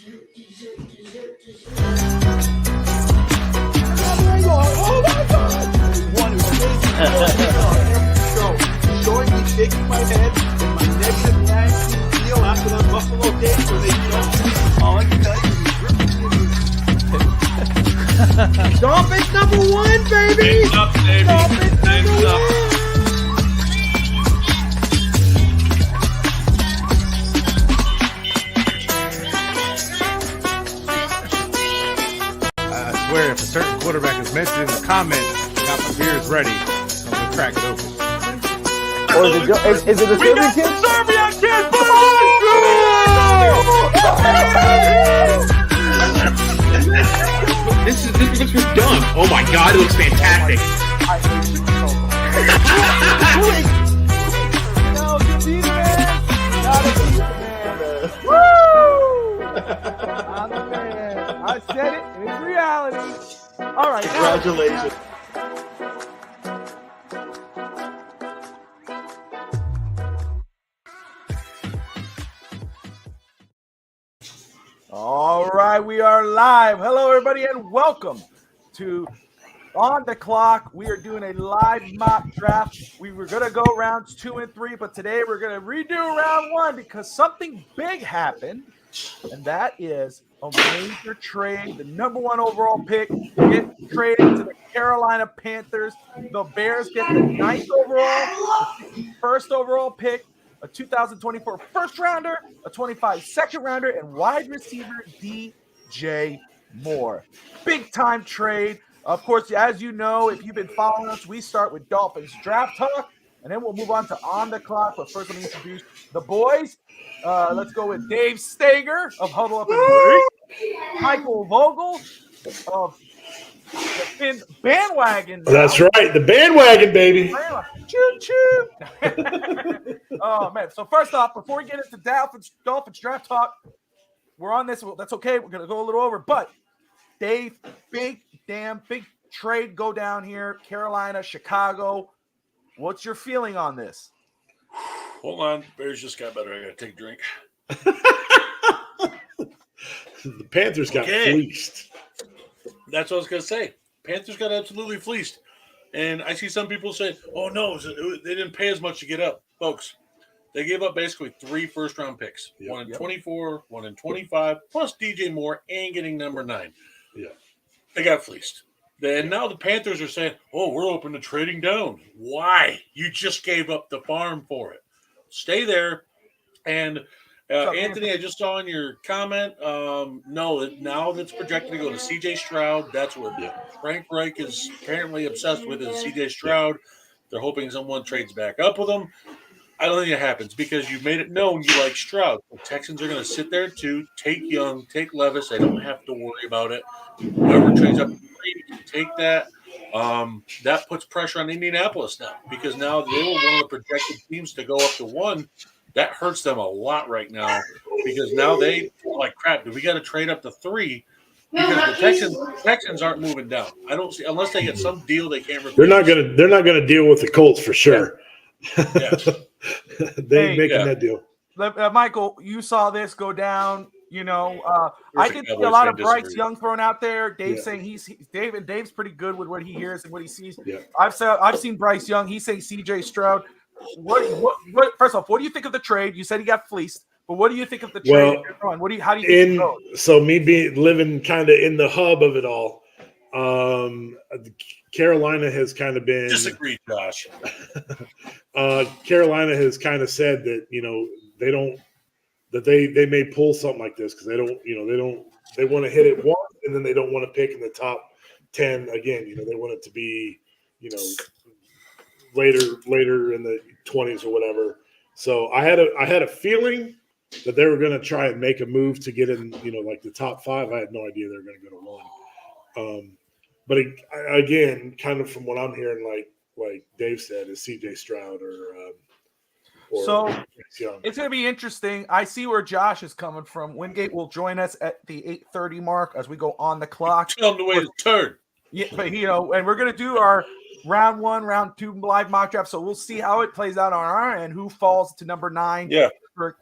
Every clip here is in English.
Oh my God! One showing me shaking my head and my negative attitude feel after that Buffalo game where they don't. All I can tell you is Dolphins number one, baby! Dolphins number one! If a certain quarterback is mentioned in the comments, I got my beers ready. I'm gonna crack it open. Or is it the Serbian kid? Serbian kid! This looks done. Oh my God, it looks fantastic. I'm the man. I said it, and it's reality. All right. Congratulations. All right, we are live. Hello, everybody, and welcome to On the Clock. We are doing a live mock draft. We were going to go rounds 2 and 3, but today we're going to redo round 1 because something big happened, and that is a major trade. The number 1 overall pick gets traded to the Carolina Panthers. The Bears get the 9th overall, the 51st overall pick, a 2024 first rounder, a 25 second rounder, and wide receiver DJ Moore. Big time trade. Of course, as you know, if you've been following us, we start with Dolphins draft talk, and then we'll move on to On the Clock. But first, let me introduce the boys. Let's go with Dave Stager of Huddle Up and Break, Michael Vogel of the Fins Bandwagon. That's right, the bandwagon, baby. Choo choo. Oh man! So first off, before we get into Dolphins draft talk, we're on this. That's okay. We're gonna go a little over, but Dave, big trade go down here. Carolina, Chicago. What's your feeling on this? Hold on, Bears just got better. I gotta take a drink. The Panthers got fleeced. That's what I was gonna say. Panthers got absolutely fleeced. And I see some people say, "Oh no, they didn't pay as much to get up." Folks, they gave up basically 3 first-round picks. Yep. 1 in 24, 1 in 25, plus DJ Moore and getting number 9. Yeah. They got fleeced. Then now the Panthers are saying, "Oh, we're open to trading down." Why? You just gave up the farm for it. Stay there. And Anthony, I just saw in your comment, no, now that's projected to go to CJ Stroud. That's what Frank Reich is apparently obsessed with is CJ Stroud. They're hoping someone trades back up with him. I don't think it happens because you've made it known you like Stroud. The Texans are going to sit there too, take Young, take Levis. They don't have to worry about it. Whoever trades up, take that. That puts pressure on Indianapolis now because now they were one of the projected teams to go up to 1. That hurts them a lot right now because now they like crap. Do we got to trade up to 3? Because the Texans aren't moving down. I don't see unless they get some deal they can't replace. They're not gonna deal with the Colts for sure. Yeah. They ain't making that deal. Michael, you saw this go down. You know, I did see a lot of Bryce Young thrown out there. Dave saying Dave's pretty good with what he hears and what he sees. Yeah. I've seen Bryce Young. He's saying CJ Stroud. What? First off, what do you think of the trade? You said he got fleeced, but what do you think of the trade? Well, how do you think it goes? So me living kind of in the hub of it all, Carolina has kind of been disagree, Josh. Carolina has kind of said that they may pull something like this because they want to hit it once and then they don't want to pick in the top 10 again. They want it to be later in the 20s or whatever. So I had a feeling that they were going to try and make a move to get in, like the top 5. I had no idea they were going to go to 1. But again, kind of from what I'm hearing, like Dave said, is CJ Stroud or so it's going to be interesting. I see where Josh is coming from. Wingate will join us at the 8:30 mark as we go on the clock. Tell him the way to turn. Yeah, but and we're going to do our round 1, round 2 live mock draft. So we'll see how it plays out on our end. Who falls to number 9 for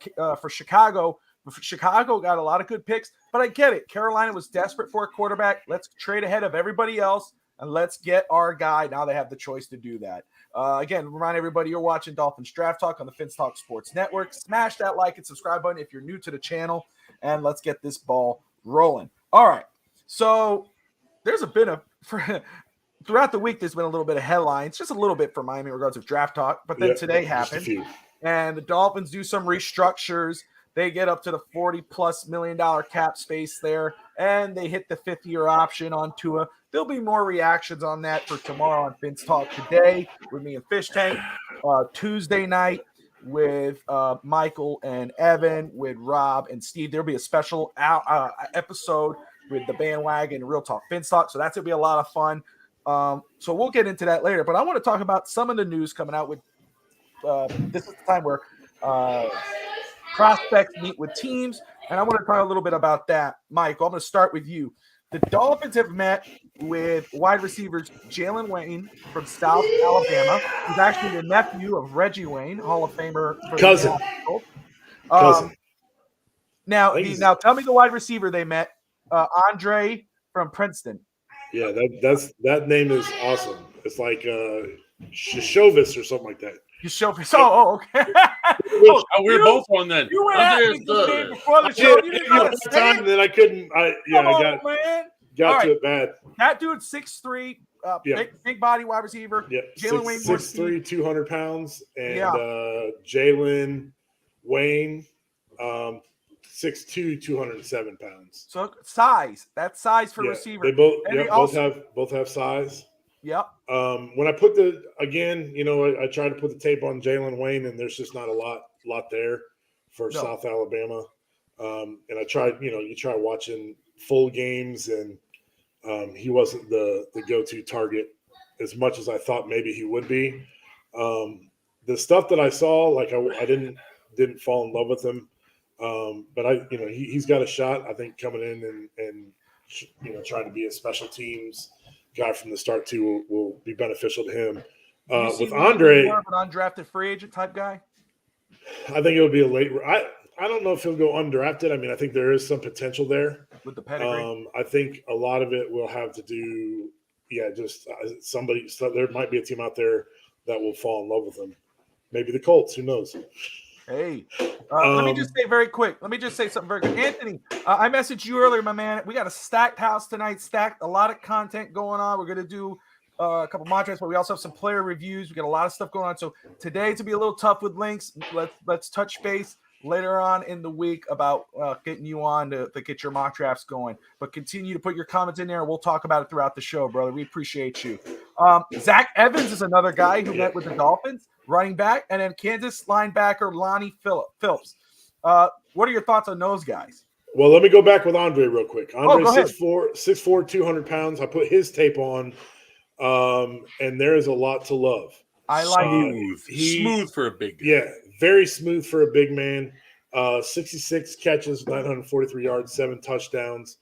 Chicago. Chicago got a lot of good picks, but I get it. Carolina was desperate for a quarterback. Let's trade ahead of everybody else, and let's get our guy. Now they have the choice to do that. Again, remind everybody you're watching Dolphins Draft Talk on the Fins Talk Sports Network. Smash that like and subscribe button if you're new to the channel, and let's get this ball rolling. All right, so there's a bit of throughout the week, there's been a little bit of headlines, just a little bit for Miami in regards to draft talk. But then today happened, and the Dolphins do some restructures. They get up to the $40+ million cap space there, and they hit the 5th-year option on Tua. There'll be more reactions on that for tomorrow on Vince Talk today with me and Fish Tank. Tuesday night with Michael and Evan, with Rob and Steve. There'll be a special episode with the bandwagon Real Talk Vince Talk. So that's going to be a lot of fun. So we'll get into that later. But I want to talk about some of the news coming out with this is the time where prospects meet with teams, and I want to talk a little bit about that. Michael, I'm going to start with you. The Dolphins have met with wide receivers Jalen Wayne from South Alabama, who's actually the nephew of Reggie Wayne, Hall of Famer. Cousin. Now tell me the wide receiver they met, Andre from Princeton. Yeah, that name is awesome. It's like Shovis or something like that. Shovis. Oh, okay. We're both on then. You went at me before the show. You didn't know the time, and then I couldn't. I got to it bad. That dude's 6'3", big body wide receiver. Yeah, Jalen Wayne 6'3", 200 pounds, and Jalen Wayne 6'2", 207 pounds. So size. That's size for receiver. They both have size. Yep. When I put I tried to put the tape on Jalen Wayne, and there's just not a lot there for South Alabama. And I tried, you try watching full games, and he wasn't the go-to target as much as I thought maybe he would be. The stuff that I saw, like I didn't fall in love with him. But he's got a shot, I think, coming in and trying to be a special teams guy from the start too will be beneficial to him. With Andre, more of an undrafted free agent type guy. I think it would be a late. I don't know if he'll go undrafted. I mean, I think there is some potential there with the pedigree. I think a lot of it will have to do, just somebody. So there might be a team out there that will fall in love with him. Maybe the Colts. Who knows? Hey, let me just say very quick. Let me just say something very good. Anthony, I messaged you earlier, my man. We got a stacked house tonight, a lot of content going on. We're going to do a couple mock drafts, but we also have some player reviews. We got a lot of stuff going on. So today to be a little tough with links, let's touch base later on in the week about getting you on to get your mock drafts going. But continue to put your comments in there, and we'll talk about it throughout the show, brother. We appreciate you. Zach Evans is another guy who met with the Dolphins, running back, and then Kansas linebacker Lonnie Phillips. What are your thoughts on those guys? Well, let me go back with Andre real quick. Andre, go ahead. 6'4", 200 pounds. I put his tape on, and there is a lot to love. I like smooth for a big guy. Yeah, very smooth for a big man. 66 catches, 943 yards, 7 touchdowns.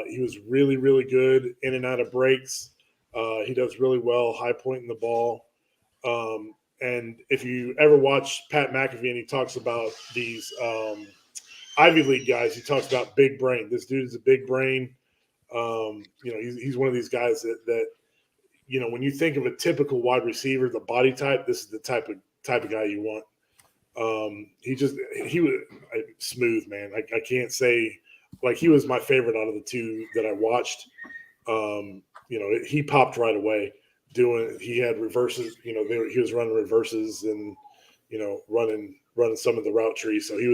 He was really, really good in and out of breaks. He does really well, high pointing the ball. And if you ever watch Pat McAfee and he talks about these Ivy League guys, he talks about big brain. This dude is a big brain. He's one of these guys that when you think of a typical wide receiver, the body type, this is the type of guy you want. He was smooth, man. I can't say, like, he was my favorite out of the two that I watched. He popped right away. He had reverses, he was running reverses and, running some of the route trees. So he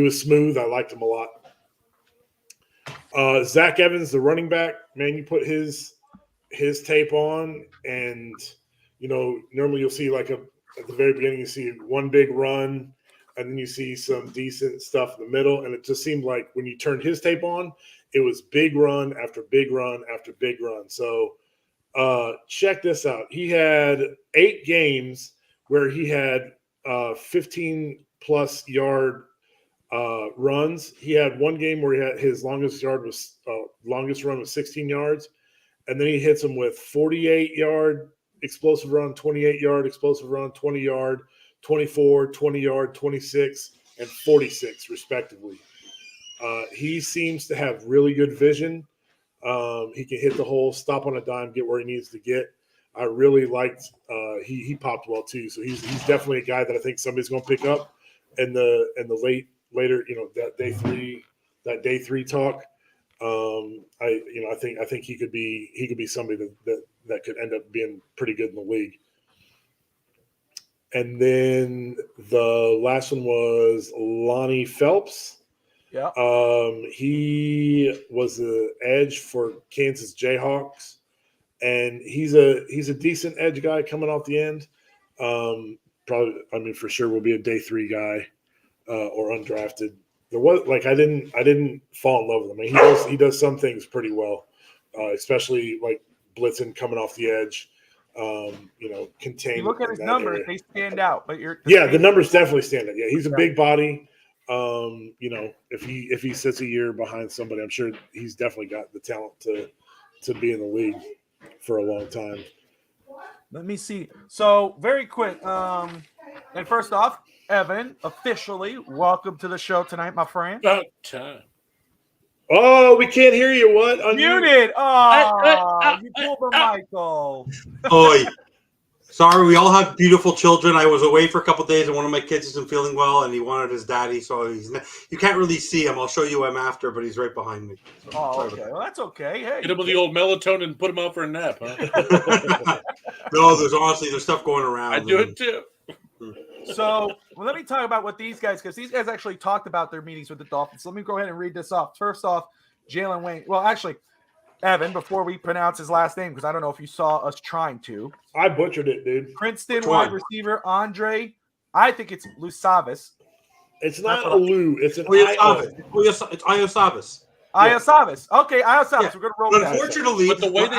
was smooth. I liked him a lot. Zach Evans, the running back, man, you put his tape on, and, normally you'll see at the very beginning, you see one big run, and then you see some decent stuff in the middle. And it just seemed like when you turned his tape on, it was big run after big run after big run. So, check this out. He had 8 games where he had 15+ yard runs. He had one game where he had his longest run was 16 yards, and then he hits him with 48-yard explosive run, 28-yard explosive run, 20-yard, 24, 20-yard, 26, and 46, respectively. He seems to have really good vision. He can hit the hole, stop on a dime, get where he needs to get. I really liked he popped well too. So he's definitely a guy that I think somebody's going to pick up in the later that day three talk. I think he could be somebody that could end up being pretty good in the league. And then the last one was Lonnie Phelps. Yeah. He was the edge for Kansas Jayhawks, and he's a decent edge guy coming off the end. For sure will be a day three guy or undrafted. There was I didn't fall in love with him. I mean, he does some things pretty well, especially like blitzing coming off the edge. Contain. You look at his numbers; they stand out. But the numbers definitely stand out. Yeah, he's a big body. If he sits a year behind somebody, I'm sure he's definitely got the talent to be in the league for a long time. Let me see. So very quick. And first off, Evan, officially welcome to the show tonight, my friend. About time. Oh, we can't hear you. What? Muted. Oh, you pulled the Michael. Oi. Sorry, we all have beautiful children. I was away for a couple of days, and one of my kids isn't feeling well, and he wanted his daddy, so you can't really see him. I'll show you him after, but he's right behind me. So, okay. Well, that's okay. Hey, Hit him with the old melatonin and put him out for a nap, huh? No, there's stuff going around. I do it too. So let me talk about what these guys, because these guys actually talked about their meetings with the Dolphins. Let me go ahead and read this off. First off, Jalen Wayne. Well, actually, Evan, before we pronounce his last name, because I don't know if you saw us trying to. I butchered it, dude. Princeton wide receiver Andre. I think it's Lusavis. It's not a Lou. It's an Iosavis. It's Iosavis. Iosavis. Okay, Iosavis. Yeah. We're going to roll But that. unfortunately, But the way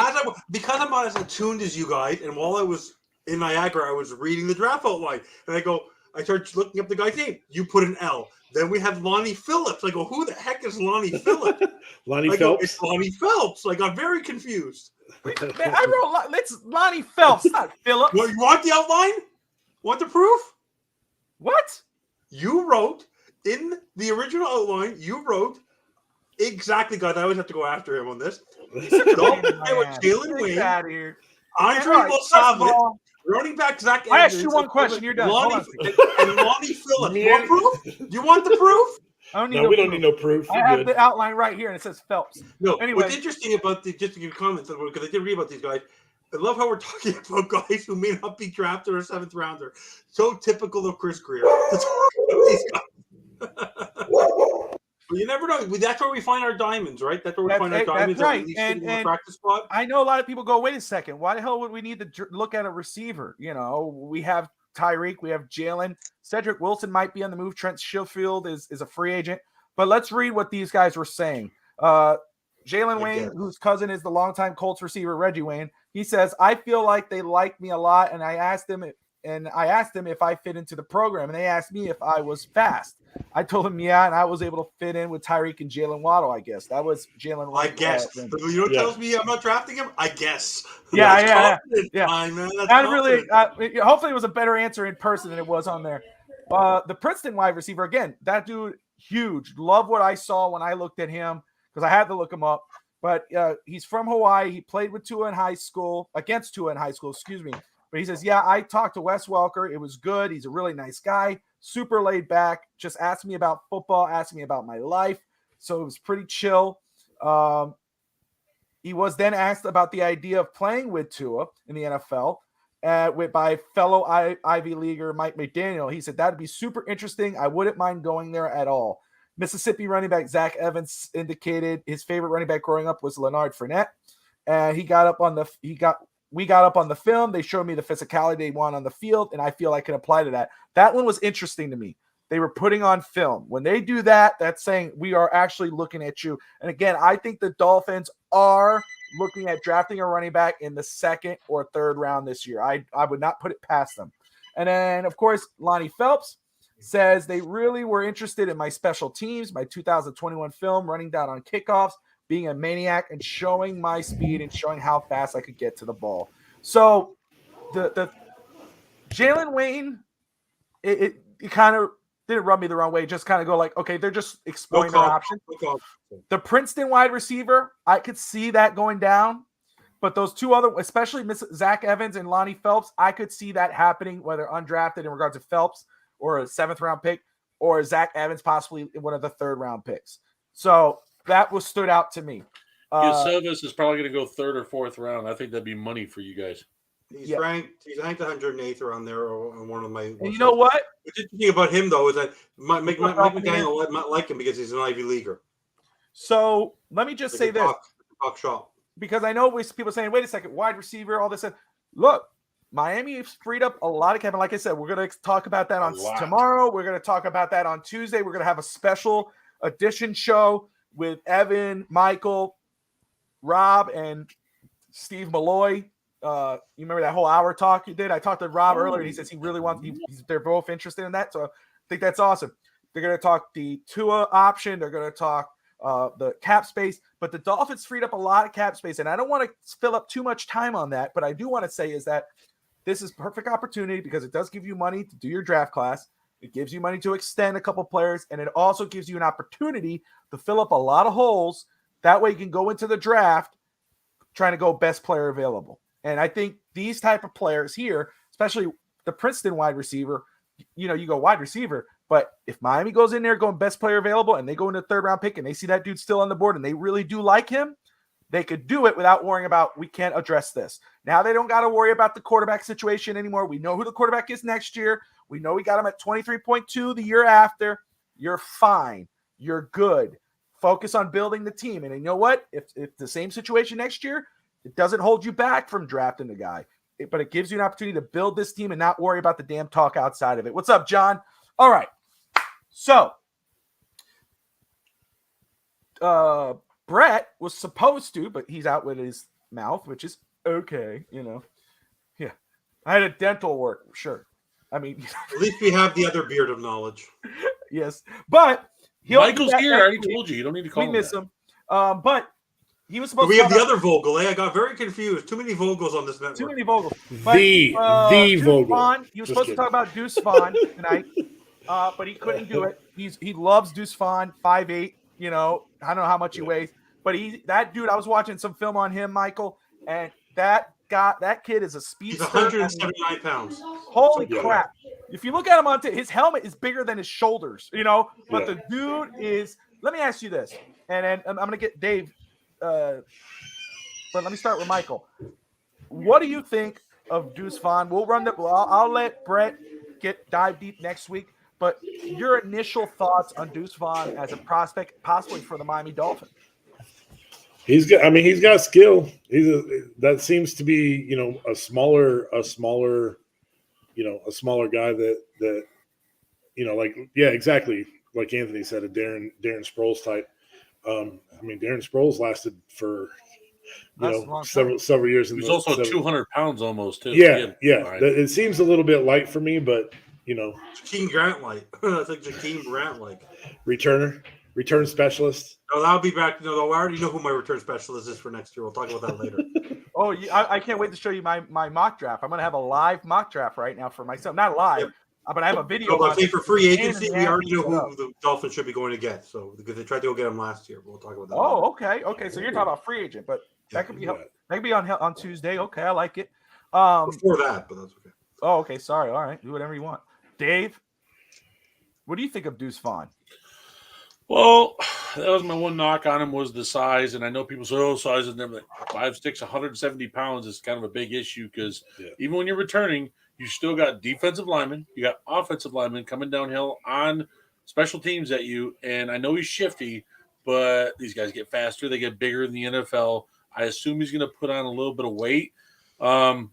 because I'm not as attuned as you guys, and while I was in Niagara, I was reading the draft outline, and I started looking up the guy's name. You put an L. Then we have Lonnie Phillips. I go, who the heck is Lonnie Phillips? Phelps? It's Lonnie Phelps. I got very confused. Man, I wrote it's Lonnie Phelps, not Phillips. Well, you want the outline? Want the proof? What? You wrote in the original outline, exactly, guys. I always have to go after him on this. Dolphins play with Jalen Wayne, Andre Lusavis, running back Zach Evans. I asked you one question. You're done. And Lonnie Phillips. You want proof? Do you want the proof? We don't need no proof. I have the outline right here, and it says Phelps. No. Anyway, What's interesting about just to give comments, because I did read about these guys. I love how we're talking about guys who may not be drafted or a seventh rounder. So typical of Chris Greer. But you never know. That's where we find our diamonds, right? That's where we find our diamonds. That's right. In the practice spot. I know a lot of people go, wait a second. Why the hell would we need to look at a receiver? We have Tyreek, we have Jalen. Cedric Wilson might be on the move. Trent Sheffield is a free agent. But let's read what these guys were saying. Jalen Wayne, whose cousin is the longtime Colts receiver, Reggie Wayne, he says, I feel like they like me a lot, and I asked them if I fit into the program, and they asked me if I was fast. I told him, yeah, and I was able to fit in with Tyreek and Jalen Waddle, I guess. That was Jalen Waddle. I guess. But what tells me I'm not drafting him? I guess. Yeah. Man. Hopefully it was a better answer in person than it was on there. The Princeton wide receiver, again, that dude, huge. Love what I saw when I looked at him, because I had to look him up. But he's from Hawaii. He played with Tua in high school, against Tua in high school, excuse me. But he says, yeah, I talked to Wes Welker. It was good. He's a really nice guy, super laid back, just asked me about football, asked me about my life. So it was pretty chill. He was then asked about the idea of playing with Tua in the NFL by fellow Ivy Leaguer Mike McDaniel. He said, that'd be super interesting. I wouldn't mind going there at all. Mississippi running back Zach Evans indicated his favorite running back growing up was Leonard Fournette. And we got up on the film. They showed me the physicality they want on the field, and I feel I can apply to that. That one was interesting to me. They were putting on film. When they do that, that's saying we are actually looking at you. And again, I think the Dolphins are looking at drafting a running back in the second or third round this year. I would not put it past them. And then, of course, Lonnie Phelps says they really were interested in my special teams, my 2021 film, running down on kickoffs, being a maniac, and showing my speed and showing how fast I could get to the ball. So the Jalen Wayne, it kind of didn't rub me the wrong way. Just kind of go like, okay, they're just exploring their options. The Princeton wide receiver, I could see that going down. But those two other, especially Zach Evans and Lonnie Phelps, I could see that happening, whether undrafted in regards to Phelps or a 7th-round pick, or Zach Evans possibly one of the 3rd-round picks. So that was stood out to me. Silvis is probably going to go 3rd or 4th round. I think that'd be money for you guys. He's ranked 108th around there on one of my. And you know what? What's interesting about him though is that Mike McDaniel might like him because he's an Ivy leaguer. So let me just say this, talk shop, because I know people saying, "Wait a second, wide receiver, all this." Look, Miami has freed up a lot of cap. Like I said, we're going to talk about that on tomorrow. We're going to talk about that on Tuesday. We're going to have a special edition show with Evan, Michael, Rob, and Steve Malloy. You remember that whole hour talk you did? I talked to Rob earlier. And he says he really wants. They're both interested in that, so I think that's awesome. They're going to talk the Tua option. They're going to talk the cap space. But the Dolphins freed up a lot of cap space, and I don't want to fill up too much time on that. But I do want to say is that this is perfect opportunity because it does give you money to do your draft class. It gives you money to extend a couple players, and it also gives you an opportunity to fill up a lot of holes. That way, you can go into the draft trying to go best player available. And I think these type of players here, especially the Princeton wide receiver, you go wide receiver, but if Miami goes in there going best player available and they go into the 3rd round pick and they see that dude still on the board and they really do like him, they could do it without worrying about, we can't address this. Now they don't got to worry about the quarterback situation anymore. We know who the quarterback is next year. We know we got him at 23.2 the year after. You're fine. You're good. Focus on building the team. And you know what? If the same situation next year, it doesn't hold you back from drafting the guy, but it gives you an opportunity to build this team and not worry about the damn talk outside of it. What's up, John? All right. So, Brett was supposed to, but he's out with his mouth, which is okay, Yeah. I had a dental work, sure. I mean, at least we have the other beard of knowledge. Yes. But Michael's here. I already told you. You don't need to call him. We miss him. But he was supposed we to. We have the other Vogel. I got very confused. Too many Vogels on this network. Too many Vogels. But, the Vogel. Vaughn, he was supposed to talk about Deuce Vaughn tonight, but he couldn't do it. He loves Deuce Vaughn, 5'8". I don't know how much he weighs, but that dude. I was watching some film on him, Michael, and that kid is a speedster. He's 179 pounds. Holy crap! If you look at him his helmet is bigger than his shoulders, But the dude is. Let me ask you this, and then I'm gonna get Dave. But let me start with Michael. What do you think of Deuce Vaughn? I'll let Brett dive deep next week. But your initial thoughts on Deuce Vaughn as a prospect, possibly for the Miami Dolphins? He's got skill. That seems to be, a smaller guy that exactly like Anthony said, a Darren Sproles type. Darren Sproles lasted for several years. He's also 200 pounds almost too. Yeah. It seems a little bit light for me, but Jakeem Grant like. That's like Jakeem Grant like. Return specialist. No, that'll be back. No, I already know who my return specialist is for next year. We'll talk about that later. Oh, I can't wait to show you my mock draft. I'm going to have a live mock draft right now for myself. Not live, but I have a video. No, for free agency, we already know who the Dolphins should be going to get. So because they tried to go get him last year, we'll talk about that. Oh, later. Okay. So you're talking about free agent, but that could be on Tuesday. Okay, I like it. Before that, but that's okay. Oh, okay. Sorry. All right, do whatever you want. Dave, what do you think of Deuce Vaughn? Well, that was my one knock on him was the size, and I know people say, size is never 5'6", 170 pounds is kind of a big issue because even when you're returning, you still got defensive linemen, you got offensive linemen coming downhill on special teams at you, and I know he's shifty, but these guys get faster, they get bigger in the NFL. I assume he's going to put on a little bit of weight. I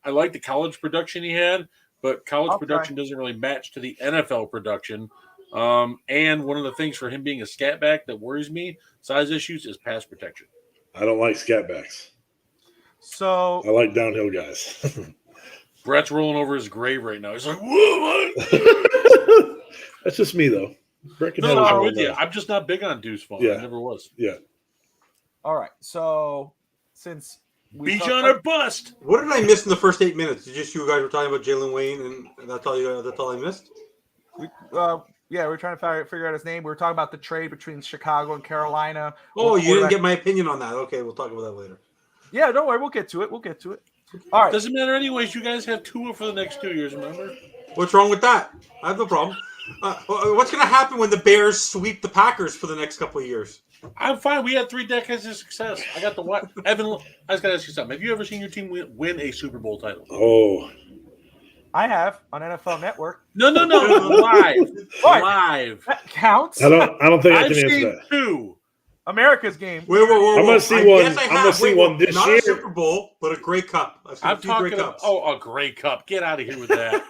like the college production he had, but college production doesn't really match to the NFL production. And one of the things for him being a scat back that worries me, size issues, is pass protection. I don't like scat backs. So I like downhill guys. Brett's rolling over his grave right now. He's like, "Whoa, what?" That's just me, though. I'm with you. I'm just not big on Deuce Vaughn. I never was. Yeah. All right. So since Bijan or bust. What did I miss in the first 8 minutes? You guys were talking about Jalen Wayne, and that's all I missed. we're trying to figure out his name. We were talking about the trade between Chicago and Carolina. Oh, you didn't get my opinion on that. Okay, we'll talk about that later. Yeah, don't worry. We'll get to it. All right. Doesn't matter anyways. You guys have Tua for the next 2 years, remember? What's wrong with that? I have no problem. What's going to happen when the Bears sweep the Packers for the next couple of years? I'm fine. We had 3 decades of success. I got the what? Evan, I was going to ask you something. Have you ever seen your team win a Super Bowl title? Oh, I have on NFL Network. No. Live. Live. That counts. I don't think I I've can answer seen that. 2. America's game. Wait. I'm gonna see one. Yes, I I'm have. gonna see one this not year. a Super Bowl, but a Grey Cup. I've seen I'm a few talking Grey about Cups. a Grey Cup. Get out of here with that.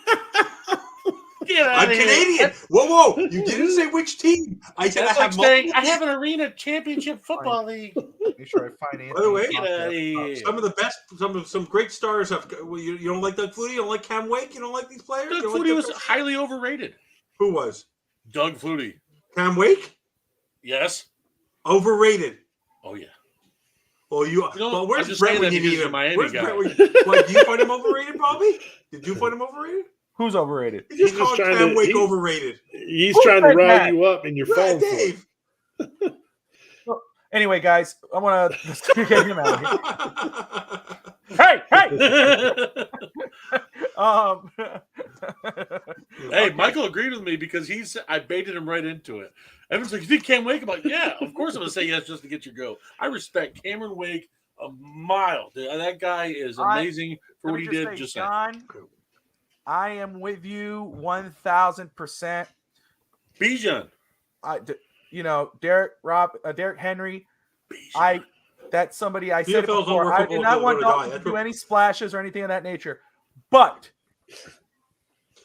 Get out I'm of here. Canadian. Whoa! You didn't say which team. I said That's I like have saying multiple I have an arena championship football league. Make sure I find it. By the way, Get out of here. some of the best, some great stars have. You don't like Doug Flutie? You don't like Cam Wake? You don't like these players? Doug You don't Flutie like was Doug- highly overrated. Who was Doug Flutie. Cam Wake? Yes. Overrated. Oh yeah. Oh, know, well, I'm where's just Brett saying when that you because need he's a him? Miami Where's guy. Brett? What, do you find him overrated, Bobby? Did you find him overrated? Who's overrated? You just He's just called trying Cam to- Wake he- overrated. He's Who trying to said rile that? you up, and you're Right, falling for it. Dave. Anyway, guys, I want to get him out of here. Hey! Hey, Michael agreed with me because I baited him right into it. Evan's like, you think Cam Wake? I'm like, yeah, of course I'm going to say yes just to get your go. I respect Cameron Wake a mile. That guy is amazing for what he did. Just saying. John, I am with you 1,000%. Bijan. Derek Henry. That's somebody I said it CFL's before. I unworkable do not until want they're gonna Dalton die. to do any splashes or anything of that nature. But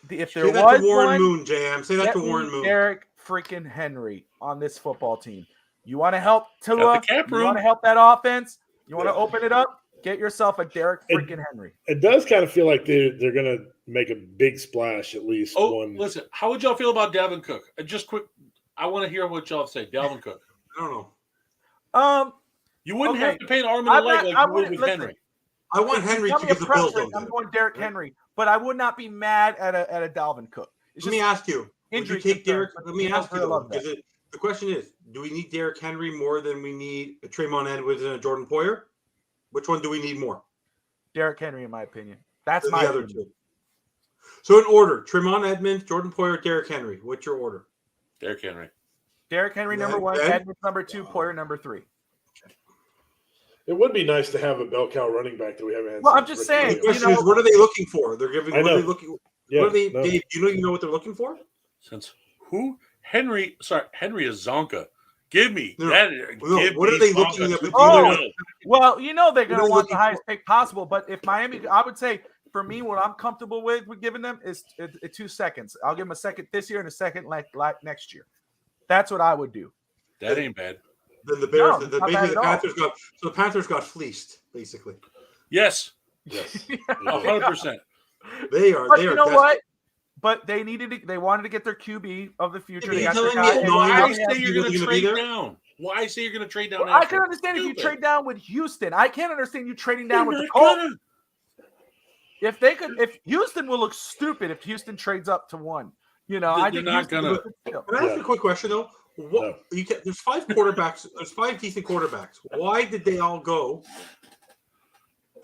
if there Say that was to Warren one, Moon, JM. Say that let to me Warren Moon. Derek freaking Henry on this football team. You want to help Got Tua? the cap You room. want to help that offense? You want to open it up? Get yourself a Derek freaking Henry. It does kind of feel like they're going to make a big splash at least one. Listen, how would y'all feel about Dalvin Cook? Just quick, I want to hear what y'all say. Dalvin Cook. I don't know. You wouldn't Okay. have to pay an arm and a leg like you would wouldn't- with listen, Henry. I want Henry Tell to me a give the Bills. preference, I'm going Derek Henry, but I would not be mad at a Dalvin Cook. It's Let me ask you. Would you injury take Derek? concerns, Let me but ask you I though, love that. because the question is: do we need Derek Henry more than we need a Tremont Edwards and a Jordan Poyer? Which one do we need more? Derek Henry, in my opinion. That's Than my the other opinion. two. So in order: Tremont Edmonds, Jordan Poyer, Derek Henry. What's your order? Derrick Henry. Derek Henry number one, Okay. Edmonds number two, Poyer number three. It would be nice to have a bell cow running back that we haven't had. Well, since I'm just Ricky saying, The Williams. question is: what are they looking for? They're giving. I What are know. they looking? Yeah, what are they? no. Dave, do you know what they're looking for? Since who? Henry is Zonka. Give me No, that. no, give what me are they Zonka looking at? 2.0. Oh, well, they're going What to are they want the looking highest pick possible. But if Miami, I would say for me, what I'm comfortable with giving them is 2 seconds. I'll give them a second this year and a second like next year. That's what I would do. That ain't bad. Then the Bears, No, the not bad basically at the all. Panthers got. So the Panthers got fleeced, basically. Yes, Yes. 100%. They are. But They you are. know desperate. what? But they wanted to get their QB of the future. Yeah, They but got you're their telling me guy. no, Why you're say not- you're you're going to gonna be trade there? down? Why say you're going to trade down? Well, I after? can understand if you Stupid. trade down with Houston. I can't understand you trading down with You're the not Colts. gonna. If Houston will look stupid if Houston trades up to 1. I They're think not Houston gonna. will look still. Can I ask you a quick question though? What there's 5 quarterbacks. There's 5 decent quarterbacks. Why did they all go?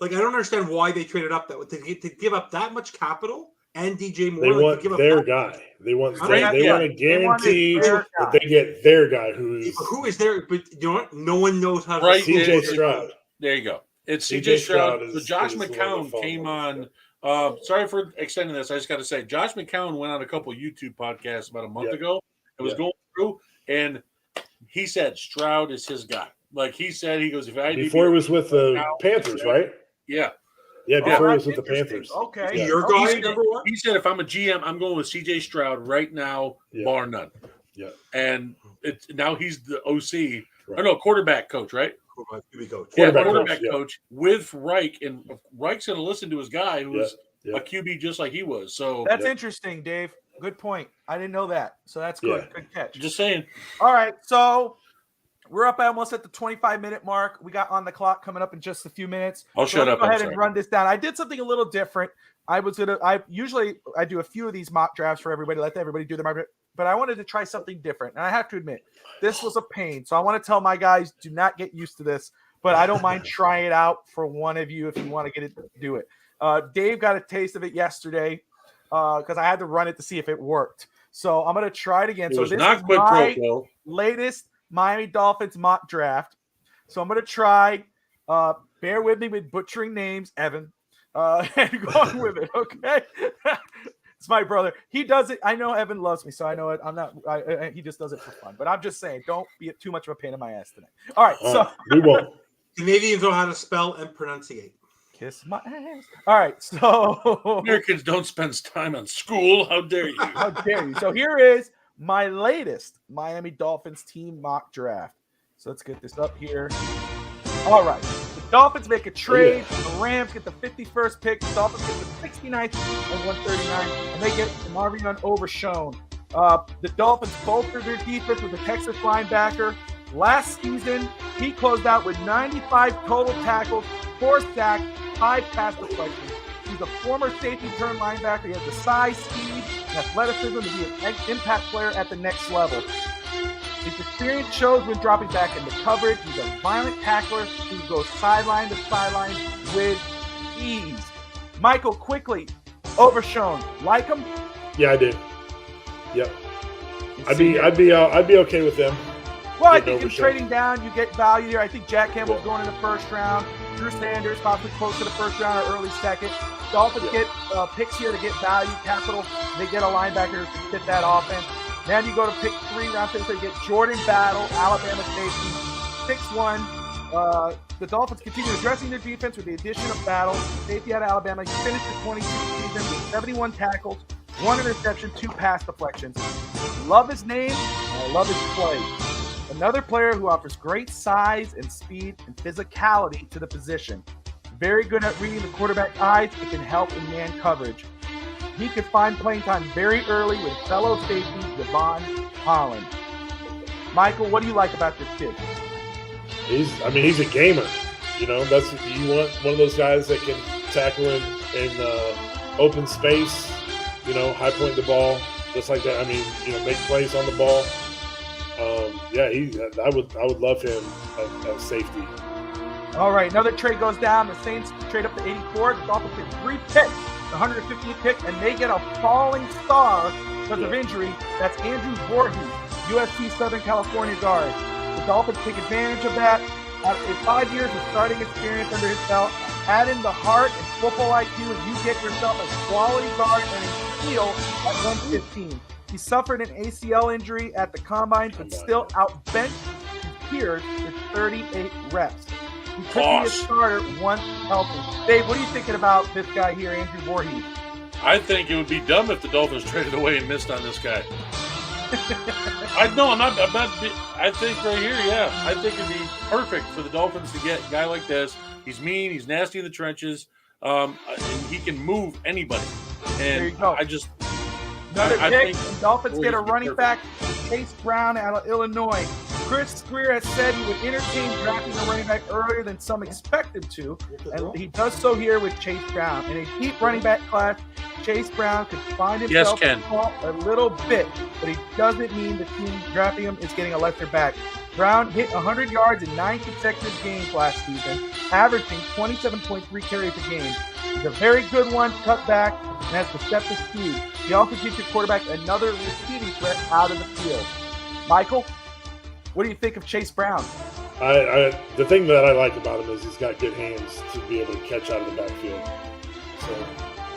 Like I don't understand why they traded up that to give up that much capital and DJ Moore. They like, want to give up their that- guy. They want Right, they yeah. want to guarantee their that guy. they get their guy who's Who is there? But you know what? No one knows how to. Right, CJ it- Stroud. There you go. It's CJ CJ Stroud. Stroud So is Josh the one that McCown falls came on. on. Sorry for extending this. I just got to say, Josh McCown went on a couple YouTube podcasts about a month Yeah. ago. It was Yeah. going through, and he said Stroud is his guy. Like he said, he goes, if I Before he was with the Panthers, right? yeah. Yeah, before he that's was with the interesting. Panthers. Okay. Yeah. Your He guy said- number one. He said, if I'm a GM, I'm going with CJ Stroud right now, Yeah. bar none. Yeah. And now he's the OC. Right. Or no, quarterback coach, right? My QB coach. Yeah, Quarterback quarterback coach, yeah. coach with Reich, and Reich's going to listen to his guy who was Yeah. a QB just like he was. So That's Yep. interesting, Dave. Good point. I didn't know that. So that's good. Yeah. Good catch. just saying, All right. So We're up almost at the 25-minute mark. We got on the clock coming up in just a few minutes. I'll shut up. Go ahead and run this down. I did something a little different. I usually do a few of these mock drafts for everybody, let everybody do their mock draft, but I wanted to try something different. And I have to admit, this was a pain. So I want to tell my guys, do not get used to this, but I don't mind trying it out for one of you if you want to do it. Dave got a taste of it yesterday because I had to run it to see if it worked. So I'm going to try it again. It so was this not is quid my pro quo. latest Miami Dolphins mock draft. So I'm going to try, bear with me with butchering names, Evan, and going with it, okay? It's my brother. He does it. I know Evan loves me, so I know it. I'm not. He just does it for fun. But I'm just saying, don't be too much of a pain in my ass tonight. All right, so we won't. Maybe you know how to spell and pronunciate. Kiss my ass. All right, so Americans don't spend time on school. How dare you? How dare you? So here is my latest Miami Dolphins team mock draft. So let's get this up here. All right. The Dolphins make a trade. The Rams get the 51st pick. The Dolphins get the 69th and 139. And they get Marvin Overshown. The Dolphins bolstered their defense with a Texas linebacker. Last season, he closed out with 95 total tackles, 4 sacks, 5 pass deflections. He's a former safety turned linebacker. He has the size, speed, and athleticism to be an impact player at the next level. His experience shows when dropping back into coverage. He's a violent tackler who goes sideline to sideline with ease. Michael, quickly, Overshown. Like him? Yeah, I did. Yep. I'd be okay with them. Well, I think in trading down, you get value here. I think Jack Campbell's going in the first round. Drew Sanders possibly close to the first round or early second. Dolphins get picks here to get value, capital. They get a linebacker to fit that offense. Then you go to pick 3 round 6. They get Jordan Battle, Alabama safety, 6'1". The Dolphins continue addressing their defense with the addition of Battle, safety out of Alabama. He finished the 22 season with 71 tackles, 1 interception, 2 pass deflections. Love his name, and I love his play. Another player who offers great size and speed and physicality to the position. Very good at reading the quarterback's eyes. It can help in man coverage. He could find playing time very early with fellow safety Devon Holland. Michael, what do you like about this kid? He's a gamer. You want one of those guys that can tackle in open space. High point the ball, just like that. Make plays on the ball. I would love him at safety. All right, another trade goes down. The Saints trade up to 84. The Dolphins get 3 picks, the 150th pick, and they get a falling star because of injury. That's Andrew Voorhees, USC Southern California guard. The Dolphins take advantage of that. After 5 years of starting experience under his belt, add in the heart and football IQ, and you get yourself a quality guard and a steal at 115. He suffered an ACL injury at the combine, but still outbenched his peers with 38 reps. He could be a starter once healthy. Dave, what are you thinking about this guy here, Andrew Voorhees? I think it would be dumb if the Dolphins traded away and missed on this guy. I'm not. I think right here, yeah. I think it'd be perfect for the Dolphins to get a guy like this. He's mean. He's nasty in the trenches. And he can move anybody. And there you go. Another pick, the Dolphins get a running back, Chase Brown out of Illinois. Chris Greer has said he would entertain drafting a running back earlier than some expected to, and he does so here with Chase Brown. In a deep running back class, Chase Brown could find himself a little bit, but he doesn't mean the team drafting him is getting a lesser back. Brown hit 100 yards in 9 consecutive games last season, averaging 27.3 carries a game. He's a very good one, cut back, and has deceptive speed. He also gives your quarterback another receiving threat out of the field. Michael, what do you think of Chase Brown? The thing that I like about him is he's got good hands to be able to catch out of the backfield. So,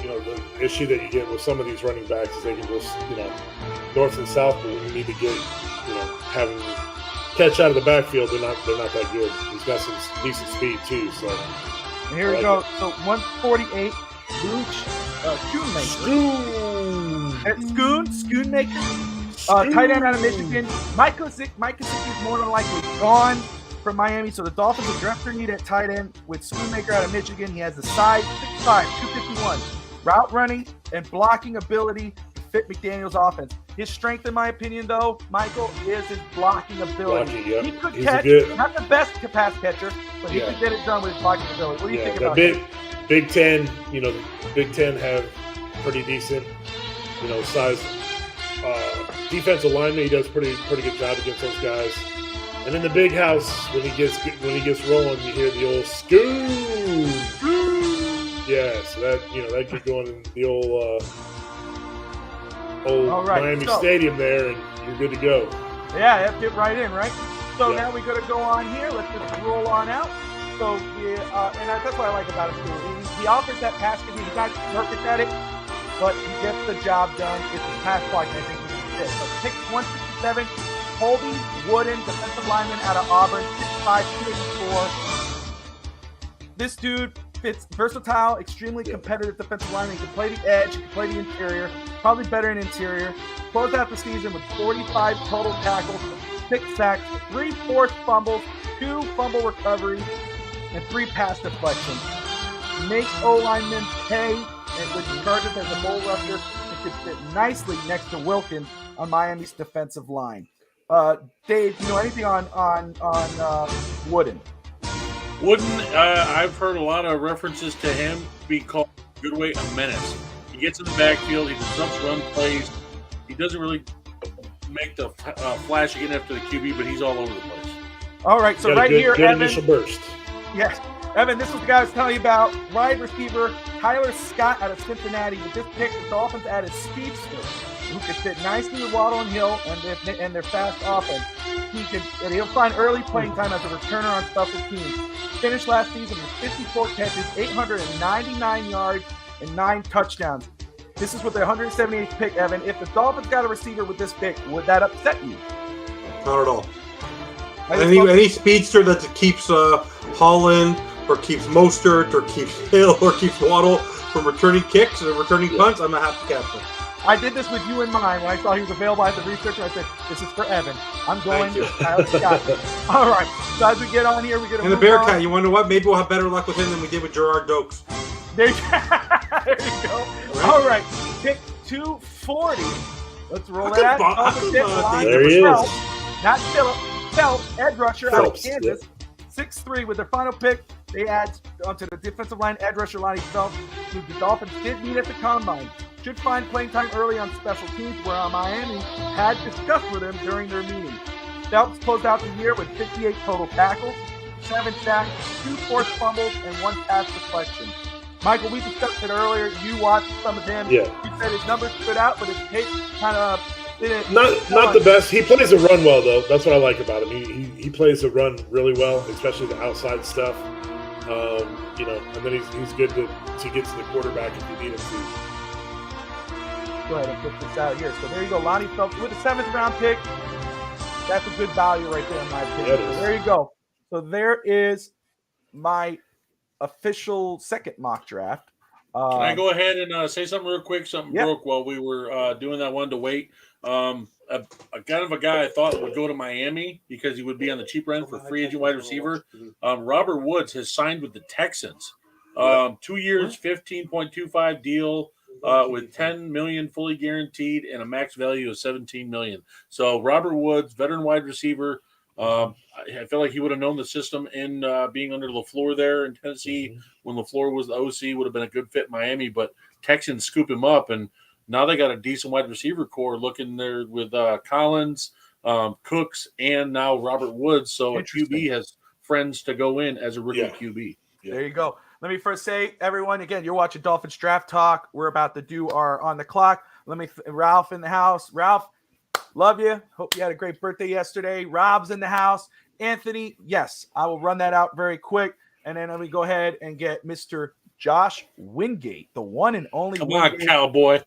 the issue that you get with some of these running backs is they can just, north and south, but when you need to get, having catch out of the backfield, they're not that good. He's got some decent speed too. So and here we go. So 148, Schoonmaker. Tight end out of Michigan. Mike Gesicki is more than likely gone from Miami, so the Dolphins address their need at tight end with Schoonmaker out of Michigan. He has the size, 6'5", 251, route running and blocking ability, fit McDaniel's offense. His strength, in my opinion, though, Michael, is his blocking ability. Blocking, yeah. He could He's catch, not the best pass catcher, but he could get it done with his blocking ability. What do you think about him? Big Ten, Big Ten have pretty decent, size defensive lineman. He does pretty good job against those guys. And in the big house, when he gets rolling, you hear the old scoot. Yeah, so that gets going in the old Miami Stadium there, and you're good to go. Yeah, that fit right in, right? So now we got to go on here. Let's just roll on out. So, and that's what I like about him, too. He offers that pass. He's not perfect at it, but he gets the job done. It's a pass block, I think we can fit. So pick 167, Colby Wooden, defensive lineman out of Auburn, 6'5", 284. This dude fits versatile, extremely competitive defensive lineman. He can play the edge, he can play the interior, probably better in interior. Closed out the season with 45 total tackles, 6 sacks, 3 forced fumbles, 2 fumble recoveries, and 3 pass deflections. Makes O-linemen pay, and with the Chargers as a bull rusher, it could fit nicely next to Wilkins on Miami's defensive line. Dave, you know anything on Wooden? Wooden, I've heard a lot of references to him being called a good way a menace. He gets in the backfield, he disrupts run plays. He doesn't really make the flash getting after the QB, but he's all over the place. All right, so right here, good Evan. initial burst. Yes, Evan, this is the guy I was telling you about. Wide receiver Tyler Scott out of Cincinnati. With this pick, the Dolphins added speedster, who can fit nicely with Waddle and Hill and their fast offense. He'll find early playing time as a returner on special teams. Finished last season with 54 catches, 899 yards, and 9 touchdowns. This is with the 178th pick, Evan. If the Dolphins got a receiver with this pick, would that upset you? Not at all. Any speedster that keeps Holland or keeps Mostert or keeps Hill or keeps Waddle from returning kicks and returning punts, I'm a happy captain. I did this with you in mind. When I saw he was available, I had the researcher. I said, this is for Evan. I'm going with Tyler Scott. All right. So as we get on here, we're going to And the Bearcat, you want to know what? Maybe we'll have better luck with him than we did with Gerard Dokes. There you go. All right. Pick 240. Let's roll it out. There he is. Not Phillip. Phelps, edge rusher out of Kansas. 6'3" with their final pick. They add onto the defensive line edge rusher Lonnie Phelps, who the Dolphins did meet at the combine. Should find playing time early on special teams, where Miami had discussed with him during their meeting. Phelps closed out the year with 58 total tackles, 7 sacks, 2 forced fumbles, and 1 pass deflection. Michael, we discussed it earlier. You watched some of him. Yeah. You said his numbers stood out, but his tape kind of not the best. He plays the run well, though. That's what I like about him. He plays the run really well, especially the outside stuff. And then he's good to get to the quarterback if you need him to. Go ahead and put this out here. So there you go, Lonnie Phelps with a 7th round pick. That's a good value right there, in my opinion. So there you go. So there is my official second mock draft. Can I go ahead and say something real quick? Something broke while we were doing that one to wait. A kind of a guy I thought would go to Miami because he would be on the cheaper end for free agent wide receiver. Robert Woods has signed with the Texans. 2 years, $15.25 deal. With $10 million fully guaranteed and a max value of $17 million. So Robert Woods, veteran wide receiver. I feel like he would have known the system in being under LaFleur there in Tennessee when LaFleur was the OC. Would have been a good fit in Miami, but Texans scoop him up, and now they got a decent wide receiver core looking there with Collins, Cooks, and now Robert Woods. So a QB has friends to go in as a rookie QB. Yeah. There you go. Let me first say, everyone, again, you're watching Dolphins Draft Talk. We're about to do our On the Clock. Ralph in the house. Ralph, love you. Hope you had a great birthday yesterday. Rob's in the house. Anthony, yes, I will run that out very quick. And then let me go ahead and get Mr. Josh Wingate, the one and only. Come on, cowboy.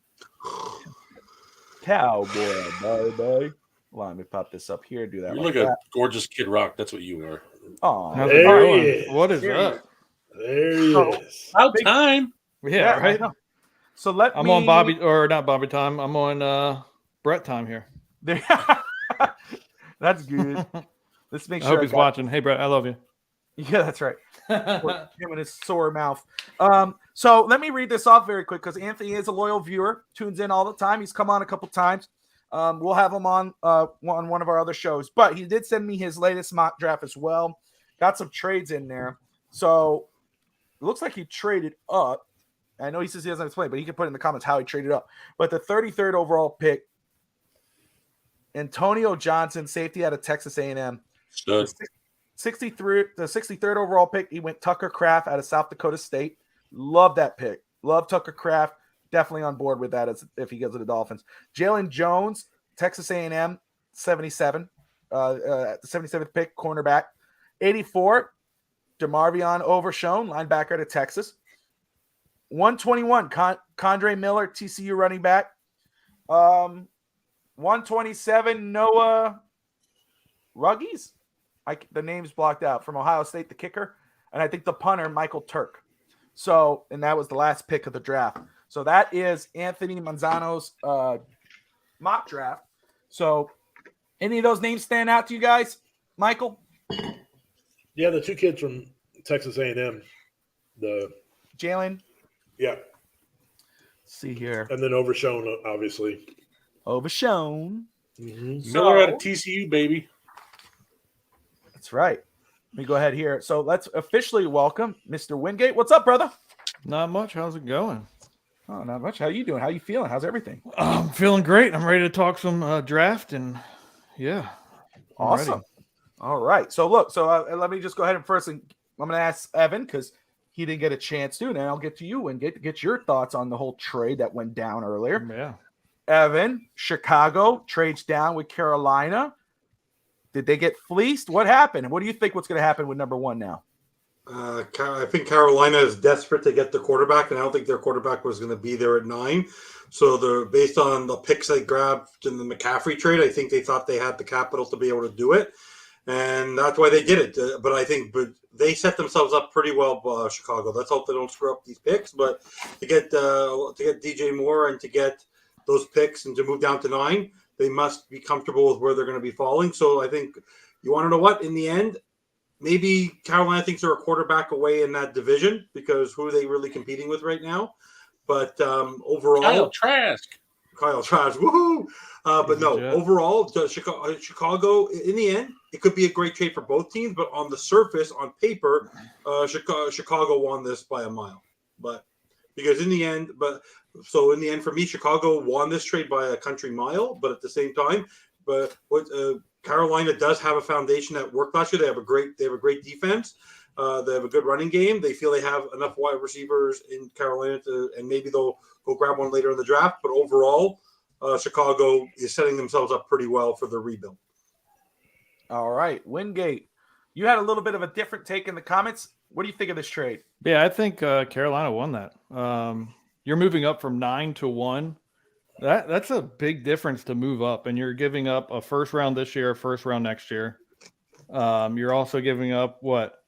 Cowboy, baby. Hold on, let me pop this up here. Do that. You look a gorgeous Kid Rock. That's what you are. Oh, there he is. What is up? There he is. About time. Yeah, right. So I'm on Bobby, or not Bobby time. I'm on Brett time here. That's good. Let's make sure. I hope he's watching. Hey, Brett, I love you. Yeah, that's right. Him and his sore mouth. So let me read this off very quick because Anthony is a loyal viewer, tunes in all the time. He's come on a couple times. We'll have him on one of our other shows. But he did send me his latest mock draft as well. Got some trades in there. So it looks like he traded up. I know he says he doesn't explain, but he can put in the comments how he traded up. But the 33rd overall pick, Antonio Johnson, safety out of Texas A&M. Stud. The 63rd overall pick, he went Tucker Kraft out of South Dakota State. Love that pick. Love Tucker Kraft. Definitely on board with that as if he goes to the Dolphins. Jalen Jones, Texas A&M, 77. The 77th pick, cornerback. 84, DeMarvion Overshone, linebacker to Texas. 121, Condre Miller, TCU running back. 127, Noah Ruggies. The name's blocked out, from Ohio State, the kicker. And I think the punter, Michael Turk. So, and that was the last pick of the draft. So that is Anthony Manzano's mock draft. So any of those names stand out to you guys? Michael? Yeah, the two kids from Texas A&M. Jalen? Yeah. Let's see here. And then Overshone, obviously. Overshone. Mm-hmm. Miller out of TCU, baby. That's right. Let me go ahead here. So let's officially welcome Mr. Wingate. What's up, brother? Not much. How's it going? Oh, not much. How you doing? How you feeling? How's everything? I'm feeling great. I'm ready to talk some draft, and yeah. Awesome. Ready. All right. So look, let me just go ahead and first, I'm going to ask Evan because he didn't get a chance to, and then I'll get to you and get your thoughts on the whole trade that went down earlier. Yeah. Evan, Chicago trades down with Carolina. Did they get fleeced? What happened? What do you think what's going to happen with number one now? I think Carolina is desperate to get the quarterback, and I don't think their quarterback was going to be there at 9. So they're based on the picks they grabbed in the McCaffrey trade. I think they thought they had the capital to be able to do it, and that's why they did it. But they set themselves up pretty well, Chicago. Let's hope they don't screw up these picks. But to get DJ Moore and to get those picks and to move down to 9, they must be comfortable with where they're going to be falling. So I think you want to know what, in the end, maybe Carolina thinks they're a quarterback away in that division because who are they really competing with right now? But overall, Kyle Trask, woohoo! But no, overall, Chicago, in the end, it could be a great trade for both teams. But on the surface, on paper, Chicago won this by a mile. But because in the end, for me, Chicago won this trade by a country mile. But at the same time, Carolina does have a foundation that worked last year. They have a great defense. They have a good running game. They feel they have enough wide receivers in Carolina and maybe they'll go grab one later in the draft. But overall, Chicago is setting themselves up pretty well for the rebuild. All right, Wingate, you had a little bit of a different take in the comments. What do you think of this trade? Yeah, I think Carolina won that. You're moving up from 9 to 1. That's a big difference to move up, and you're giving up a first round this year, a first round next year. You're also giving up what?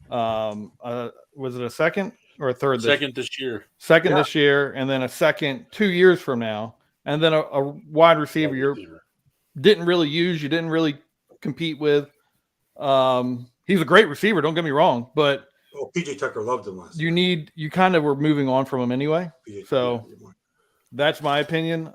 Was it a second or a third? Second this year. Second this year, and then a second 2 years from now, and then a wide receiver you didn't really use, you didn't really compete with. He's a great receiver, don't get me wrong, but PJ Tucker loved him last. You kind of were moving on from him anyway. So that's my opinion.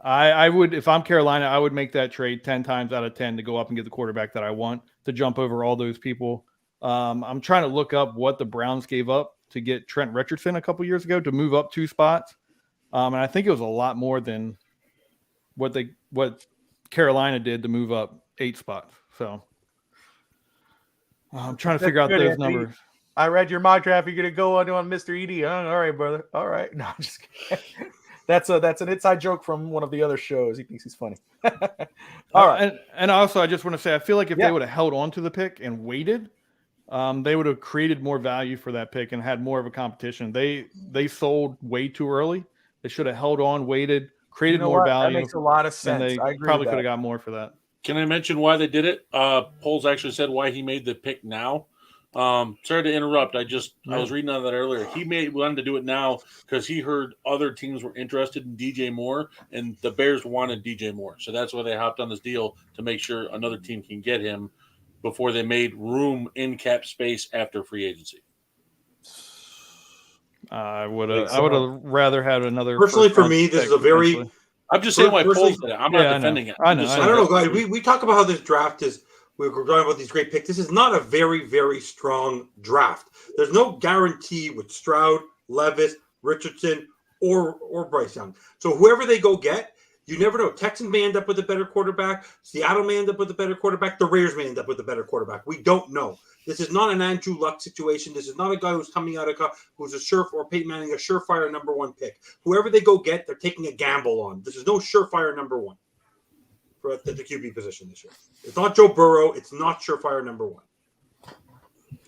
I would, if I'm Carolina, I would make that trade 10 times out of 10 to go up and get the quarterback that I want, to jump over all those people. I'm trying to look up what the Browns gave up to get Trent Richardson a couple years ago to move up 2 spots. And I think it was a lot more than what Carolina did to move up 8 spots. So I'm trying to figure out those numbers. I read your mock draft. You're going to go on Mr. ED. All right, brother. All right. No, I'm just kidding. That's an inside joke from one of the other shows. He thinks he's funny. All right. And also, I just want to say, I feel like if they would have held on to the pick and waited, they would have created more value for that pick and had more of a competition. They sold way too early. They should have held on, waited, created more value. That makes a lot of sense. And they I agree probably with could have got more for that. Can I mention why they did it? Poles actually said why he made the pick now. Sorry to interrupt. I was reading on that earlier. He wanted to do it now because he heard other teams were interested in DJ Moore, and the Bears wanted DJ Moore. So that's why they hopped on this deal to make sure another team can get him before they made room in cap space after free agency. I would have rather had another. Personally, for first-round me, this pick, is a very. potentially. I'm just saying why Personally- polls did it. I'm not Yeah, I know. defending it. I know, Just I I saying don't know, that- guys. We talk about how this draft is. We're talking about these great picks. This is not a very, very strong draft. There's no guarantee with Stroud, Levis, Richardson, or Bryce Young. So whoever they go get, you never know. Texans may end up with a better quarterback. Seattle may end up with a better quarterback. The Raiders may end up with a better quarterback. We don't know. This is not an Andrew Luck situation. This is not a guy who's coming out of who's or Peyton Manning, a surefire number one pick. Whoever they go get, they're taking a gamble on. This is no surefire number one for the QB position this year. It's not Joe Burrow. It's not surefire number one.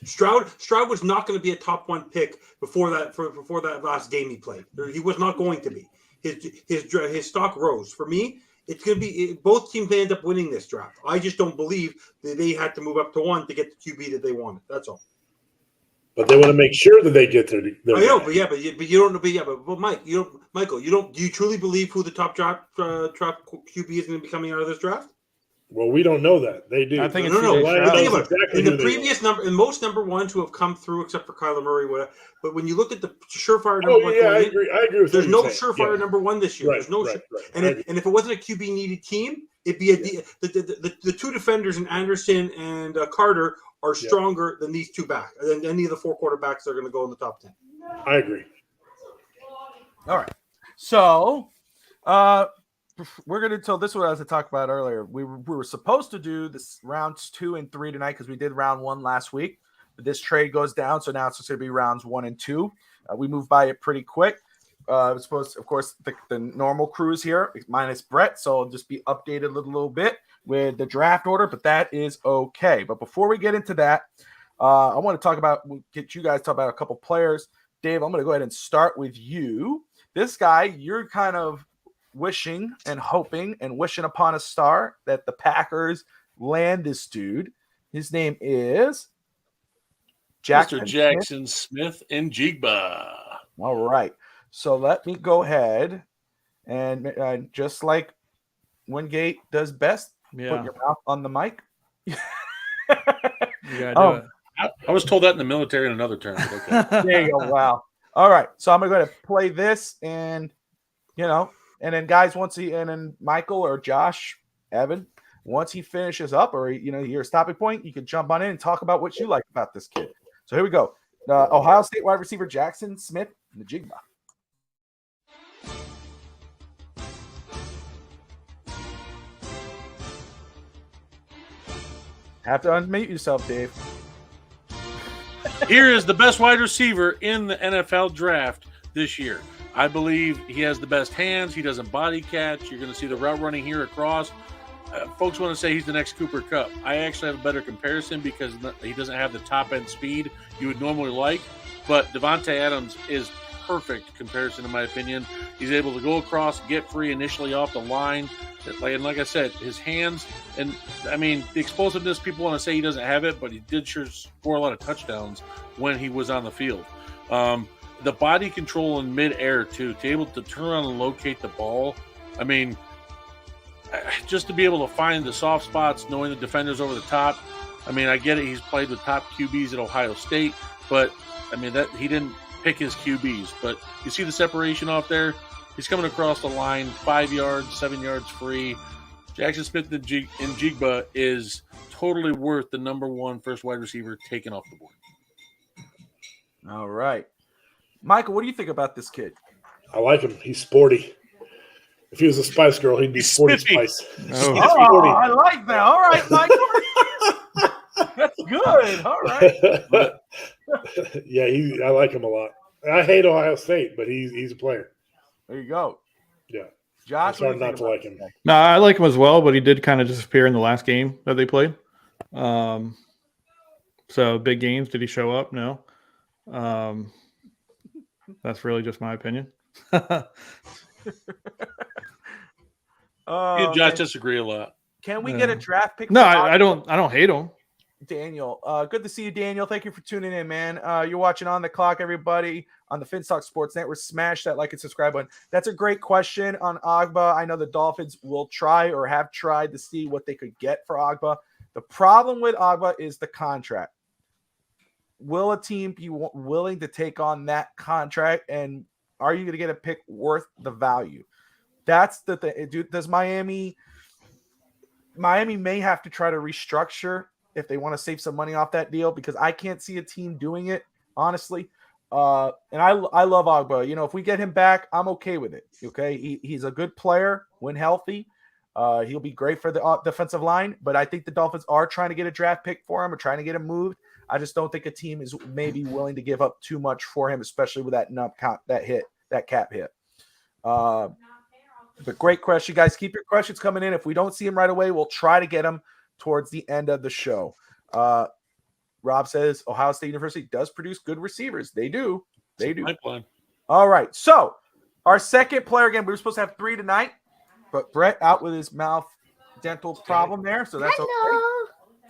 Stroud was not going to be a top one pick before that last game he played. He was not going to be. His stock rose. For me, it's going to be both teams may end up winning this draft. I just don't believe that they had to move up to one to get the QB that they wanted. That's all. But they want to make sure that they get their I know, but you don't know. But Mike, Michael, do you truly believe who the top draft QB is going to be coming out of this draft? Well, we don't know that. They do. I think No. it's CJ Think Stroud. about it. In the previous number, in most number ones who have come through, except for Kyler Murray, whatever. But when you look at the surefire number one, I agree. I agree with there's what no you're saying. surefire Yeah. number one this year. Right, There's no, right. and if it wasn't a QB needed team, it'd be the two defenders in Anderson and Carter are stronger than these two back than any of the four quarterbacks that are going to go in the top 10. I agree. All right. So, we're going to tell this is what I was to talk about earlier. We were supposed to do this rounds 2 and 3 tonight because we did round 1 last week. But this trade goes down, so now it's going to be rounds 1 and 2. We moved by it pretty quick. It's supposed, of course, the normal crews here minus Brett, so I'll just be updated a little bit with the draft order, but that is okay. But before we get into that, I want to get you guys to talk about a couple players. Dave, I'm going to go ahead and start with you. This guy, you're kind of wishing and hoping and wishing upon a star that the Packers land this dude. His name is Mr. Jaxon Smith-Njigba. All right. So let me go ahead and just like Wingate does best, put your mouth on the mic. You gotta do it. I was told that in the military in another term. But okay. There you go. Wow. All right. So I'm going to play this and then guys, and then Michael or Josh, Evan, once he finishes up or, your stopping point, you can jump on in and talk about what you like about this kid. So here we go. Ohio State wide receiver Jaxon Smith-Njigba. Have to unmute yourself, Dave. Here is the best wide receiver in the NFL draft this year. I believe he has the best hands. He doesn't body catch. You're going to see the route running here across. Folks want to say he's the next Cooper Kupp. I actually have a better comparison because he doesn't have the top-end speed you would normally like. But Devontae Adams is perfect comparison, in my opinion. He's able to go across, get free initially off the line. And like I said, his hands, and I mean, the explosiveness, people want to say he doesn't have it, but he did sure score a lot of touchdowns when he was on the field. The body control in midair, too, to be able to turn around and locate the ball. I mean, just to be able to find the soft spots, knowing the defenders over the top. I mean, I get it. He's played with top QBs at Ohio State, but I mean, that he didn't pick his QBs. But you see the separation off there? He's coming across the line, 5 yards, 7 yards free. Jaxon Smith-Njigba is totally worth the number 1 first wide receiver taken off the board. All right. Michael, what do you think about this kid? I like him. He's sporty. If he was a Spice Girl, he'd be Sporty Spiffy. Spice. Oh, I like that. All right, Michael. That's good. All right. I like him a lot. I hate Ohio State, but he's a player. There you go. Yeah. Josh, It's hard not to like him. No, I like him as well, but he did kind of disappear in the last game that they played. So big games, did he show up? No. That's really just my opinion. Josh disagree a lot. Can we get a draft pick? No, I don't hate him. Daniel, good to see you, Daniel. Thank you for tuning in, man. You're watching On the Clock, everybody, on the Finstock Sports Network. Smash that like and subscribe button. That's a great question on Agba. I know the Dolphins will try or have tried to see what they could get for Agba. The problem with Agba is the contract. Will a team be willing to take on that contract, and are you going to get a pick worth the value? That's the thing. Does Miami may have to try to restructure if they want to save some money off that deal, because I can't see a team doing it, honestly. And I love Agba. If we get him back, I'm okay with it. Okay, he's a good player when healthy. He'll be great for the defensive line, but I think the Dolphins are trying to get a draft pick for him or trying to get him moved. I just don't think a team is maybe willing to give up too much for him, especially with that cap hit. But great question, guys. Keep your questions coming in. If we don't see him right away, we'll try to get him towards the end of the show. Rob says Ohio State University does produce good receivers. They do. All right. So our second player, again, we were supposed to have 3 tonight, but Brett out with his mouth dental problem there, so that's okay.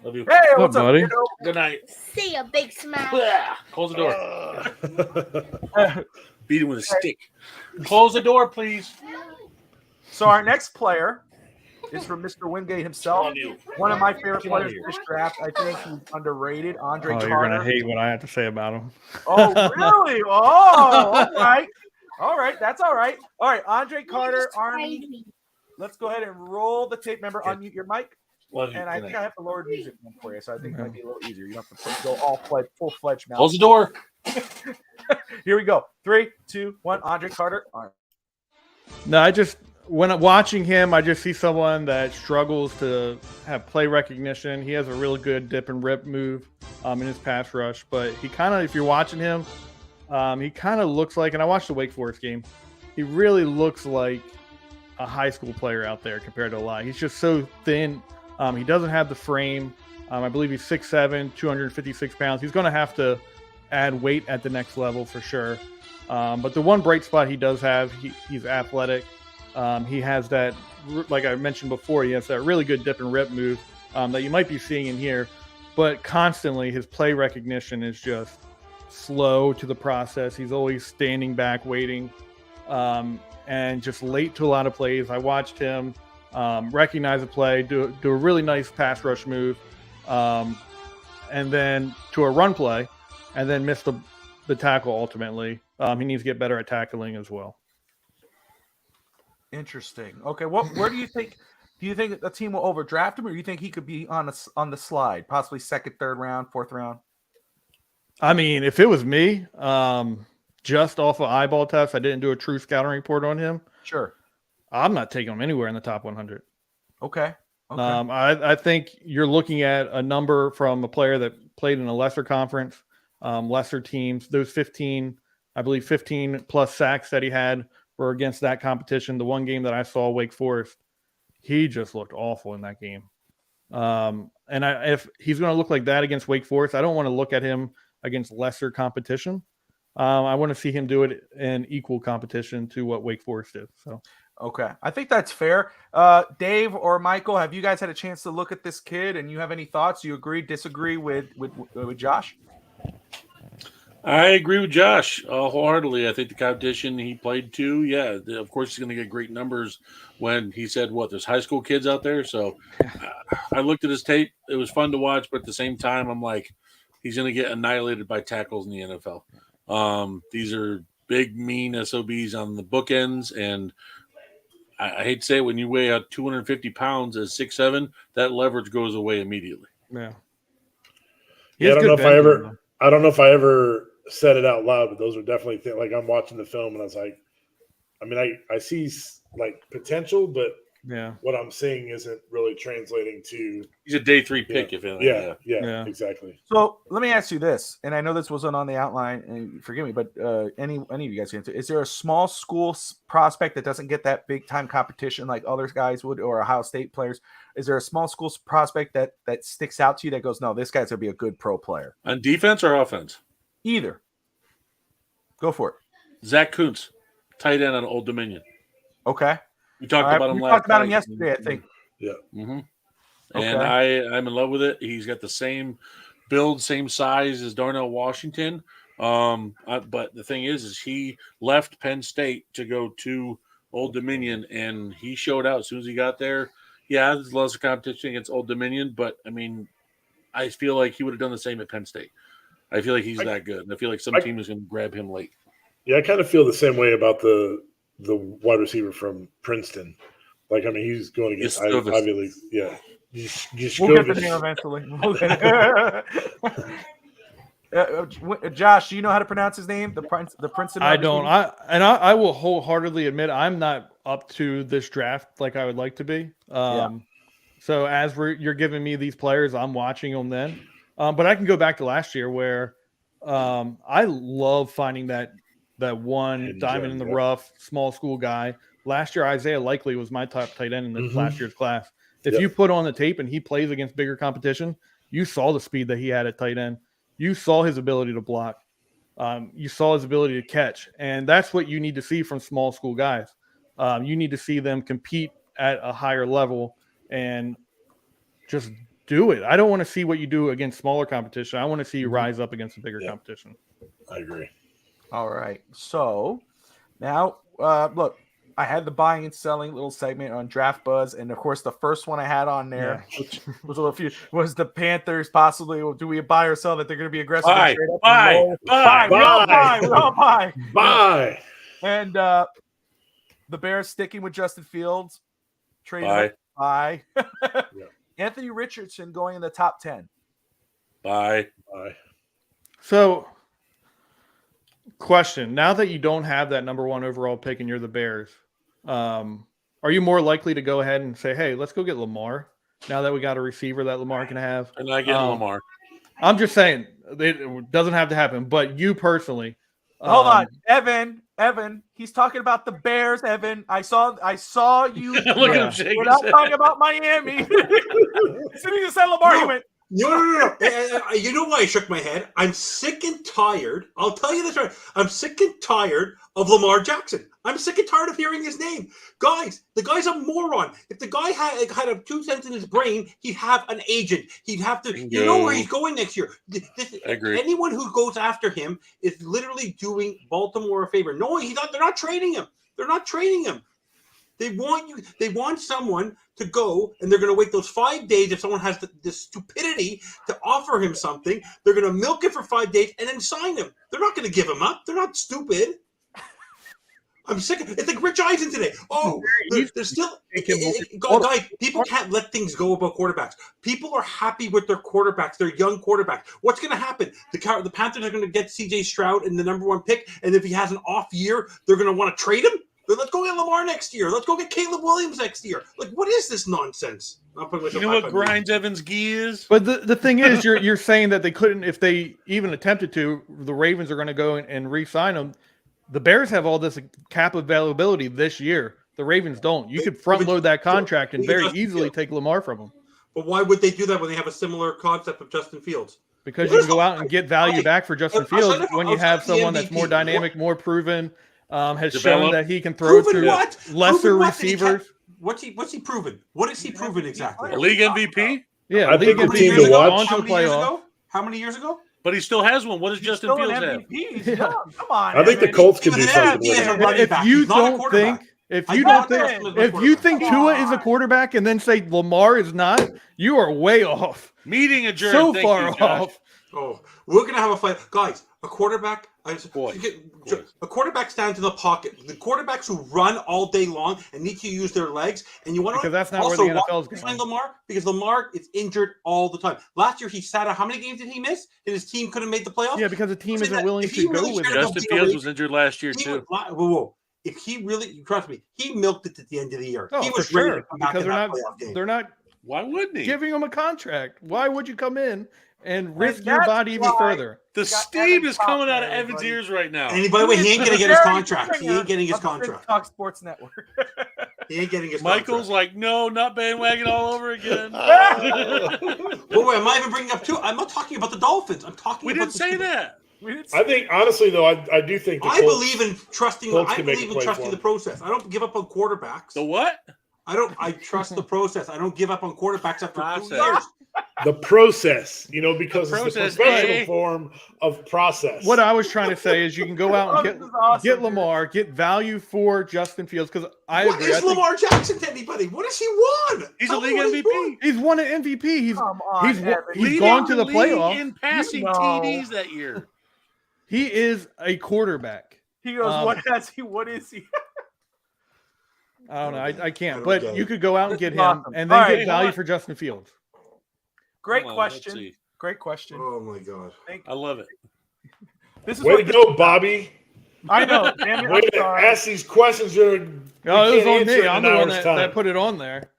Love you. Hey, what's up, buddy? Good night. See a big smile. Close the door. Beat him with a stick. Close the door, please. So our next player is from Mr. Wingate himself. One of my favorite players in this draft. I think he's underrated. Andre Carter. You're gonna hate what I have to say about him. Oh, really? Oh, all right. All right. That's all right. All right. Andre Carter, Army. Let's go ahead and roll the tape. Remember, unmute your mic. And I think I have to lower the music one for you, so I think it might be a little easier. You don't have to go full-fledged mouth. Close the door. Here we go. 3, 2, 1. Andre Carter. All right. No, when I'm watching him, I just see someone that struggles to have play recognition. He has a really good dip and rip move in his pass rush, but he kind of, if you're watching him, he kind of looks like, and I watched the Wake Forest game, he really looks like a high school player out there compared to a lot. He's just so thin. He doesn't have the frame. I believe he's 6'7", 256 pounds. He's going to have to add weight at the next level for sure. But the one bright spot he does have, he's athletic. He has that, like I mentioned before, he has that really good dip and rip move that you might be seeing in here. But constantly, his play recognition is just slow to the process. He's always standing back, waiting, and just late to a lot of plays. I watched him recognize a play, do a really nice pass rush move, and then to a run play, and then miss the tackle ultimately. He needs to get better at tackling as well. Interesting. Okay, where do you think? Do you think the team will overdraft him, or do you think he could be on the slide, possibly second, third round, fourth round? I mean, if it was me, just off of eyeball test, I didn't do a true scouting report on him. Sure. I'm not taking him anywhere in the top 100. Okay. I think you're looking at a number from a player that played in a lesser conference, lesser teams. Those 15 plus sacks that he had were against that competition. The one game that I saw, Wake Forest, he just looked awful in that game. If he's going to look like that against Wake Forest, I don't want to look at him against lesser competition. I want to see him do it in equal competition to what Wake Forest did. So. Okay. I think that's fair. Dave or Michael, have you guys had a chance to look at this kid and you have any thoughts? You agree, disagree with Josh? I agree with Josh wholeheartedly. I think the competition he played to, yeah, of course he's going to get great numbers when he said, there's high school kids out there. So I looked at his tape. It was fun to watch, but at the same time, I'm like, he's going to get annihilated by tackles in the NFL. These are big, mean SOBs on the bookends, and I hate to say it, when you weigh 250 pounds as 6'7", that leverage goes away immediately. Yeah. I don't know if I ever said it out loud, but those are definitely things. Like, I'm watching the film and I was like, I see like potential, but yeah, what I'm seeing isn't really translating to. He's a day 3 pick, if anything. Yeah, exactly. So let me ask you this, and I know this wasn't on the outline, and forgive me, but any of you guys can answer. Is there a small school prospect that doesn't get that big time competition like other guys would, or Ohio State players? Is there a small school prospect that sticks out to you that goes, no, this guy's gonna be a good pro player? On defense or offense? Either. Go for it. Zach Kuntz, tight end on Old Dominion. Okay. We talked about him last night. We talked about him yesterday, I think. Yeah. Mm-hmm. Okay. And I'm in love with it. He's got the same build, same size as Darnell Washington. But the thing is he left Penn State to go to Old Dominion, and he showed out as soon as he got there. Yeah, there's lots of competition against Old Dominion, but I mean, I feel like he would have done the same at Penn State. I feel like he's that good, and I feel like some team is going to grab him late. Yeah, I kind of feel the same way about the wide receiver from Princeton. Like, I mean, he's going against Ivy League. Yeah. We'll get the name eventually. Josh, do you know how to pronounce his name? The Princeton. I don't. I will wholeheartedly admit I'm not up to this draft like I would like to be. So as you're giving me these players, I'm watching them then. But I can go back to last year where I love finding that one diamond in the rough, small school guy. Last year, Isaiah Likely was my top tight end in last year's class. If you put on the tape and he plays against bigger competition, you saw the speed that he had at tight end. You saw his ability to block. You saw his ability to catch. And that's what you need to see from small school guys. You need to see them compete at a higher level and just do it. I don't want to see what you do against smaller competition. I want to see you rise up against a bigger competition. I agree. All right. So now, look, I had the buying and selling little segment on Draft Buzz, and of course, the first one I had on there, which was a little few, was the Panthers possibly. Do we buy or sell that they're going to be aggressive? Buy. We all buy. Buy. And the Bears sticking with Justin Fields. Buy. Anthony Richardson going in the top 10. Buy. So, question: now that you don't have that number 1 overall pick and you're the Bears, are you more likely to go ahead and say, "Hey, let's go get Lamar"? Now that we got a receiver that Lamar can have, and I get Lamar. I'm just saying it doesn't have to happen, but you personally. Hold on, Evan. He's talking about the Bears. Evan, I saw you. Look at him shaking. We're not talking about Miami. As soon as you said Lamar, you went. No. You know why I shook my head? I'm sick and tired. I'll tell you this right. I'm sick and tired of Lamar Jackson. I'm sick and tired of hearing his name. Guys, the guy's a moron. If the guy had a 2 cents in his brain, he'd have an agent. He'd have to, you know where he's going next year. I agree. Anyone who goes after him is literally doing Baltimore a favor. No, he's not. They're not trading him. They want someone to go, and they're going to wait those 5 days. If someone has the stupidity to offer him something, they're going to milk it for 5 days and then sign him. They're not going to give him up. They're not stupid. I'm sick of it. It's like Rich Eisen today. Oh, there's still guys, people can't let things go about quarterbacks. People are happy with their quarterbacks, their young quarterbacks. What's going to happen? The Panthers are going to get C.J. Stroud in the number 1 pick, and if he has an off year, they're going to want to trade him. Let's go get Lamar next year. Let's go get Caleb Williams next year. Like, what is this nonsense? You know what grinds Evans' gears? But the thing is, you're saying that they couldn't, if they even attempted to, the Ravens are going to go and re-sign them. The Bears have all this cap availability this year. The Ravens don't. You could front load that contract and very easily take Lamar from them. But why would they do that when they have a similar concept of Justin Fields? Because you can go out and get value back for Justin Fields when you have someone that's more dynamic, more proven, has shown that he can throw to lesser receivers. What's he proven? What is he proven exactly? A league MVP? Yeah, I think the team to watch. How many years ago? But he still has one. What does Justin Fields have? Yeah. Come on. I think the Colts could do something with it. If you think Tua is a quarterback and then say Lamar is not, you are way off. Meeting adjourned. So far off. Oh, we're gonna have a fight, guys. A quarterback. A quarterback's down to the pocket. The quarterbacks who run all day long and need to use their legs. And you want to that's not also where the NFL is going. Lamar, because Lamar is injured all the time. Last year he sat out. How many games did he miss? And his team couldn't make the playoffs. Yeah, because the team isn't willing to go with it. Justin Fields was injured last year too. Whoa. If he really, trust me, he milked it at the end of the year. Oh, he was for ready sure. to come back Because in that playoff game. they're not. Why wouldn't he? Giving him a contract. Why would you come in and risk your body even further? The steam is coming out of Evan's ears right now. And by the way, he ain't going to get his contract. He ain't getting his contract. Talk Sports Network. He ain't getting his Michael's like, no, not bandwagon all over again. Well, wait, am I even bringing up two? I'm not talking about the Dolphins. I'm talking we about didn't say that. I think, honestly, though, I do think I believe in trusting the process. I don't give up on quarterbacks. The what? I trust the process. I don't give up on quarterbacks after 2 years. the process, because The it's the process, professional form of process. What I was trying to say is you can go out and This is awesome, get dude. Lamar, get value for Justin Fields because I What agree. is I think Lamar Jackson to anybody? What has he won? He's Tell a me league what he's MVP. won. he's won an MVP. He's Come on, he's Evan. he's gone to the league playoffs. in passing You know. TDs that year. He is a quarterback. He goes, Um, what has he? What is he? I don't know. I can't. I don't But get you it. could go out and get him Awesome. and then All right, get hold value on. for Justin Fields. Great Come on, let's question. see. Great question. Oh my god. I love it. This is Way what to go, Bobby. I know. Damn it, Way I'm to sorry. ask these questions. We Oh, it was can't on answer me. in I'm an the one hour's that time. put it on there.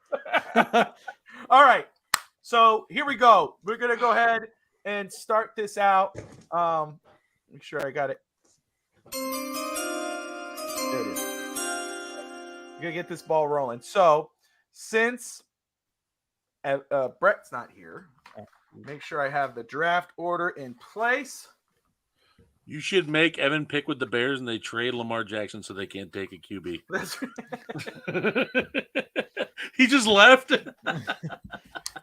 All right. So here we go. We're gonna go ahead and start this out. Make sure I got it. There it is. We're gonna get this ball rolling. So since Brett's not here, make sure I have the draft order in place. You should make Evan pick with the Bears and they trade Lamar Jackson so they can't take a QB. That's He just left. Did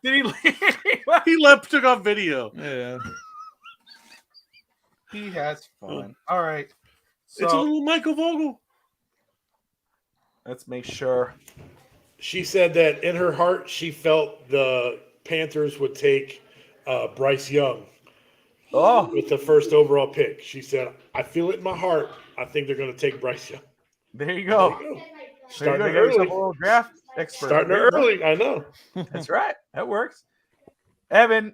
he leave? He left, took off video. Yeah. He has fun. All right. So It's a little Michael Vogel. let's make sure. She said that in her heart, she felt the Panthers would take Bryce Young Oh, with the first overall pick. She said, I feel it in my heart. I think they're going to take Bryce Young. there you go. There you go. There you Starting go. You got yourself a early. little draft expert. Starting There you go. early. I know. That's right. That works. Evan,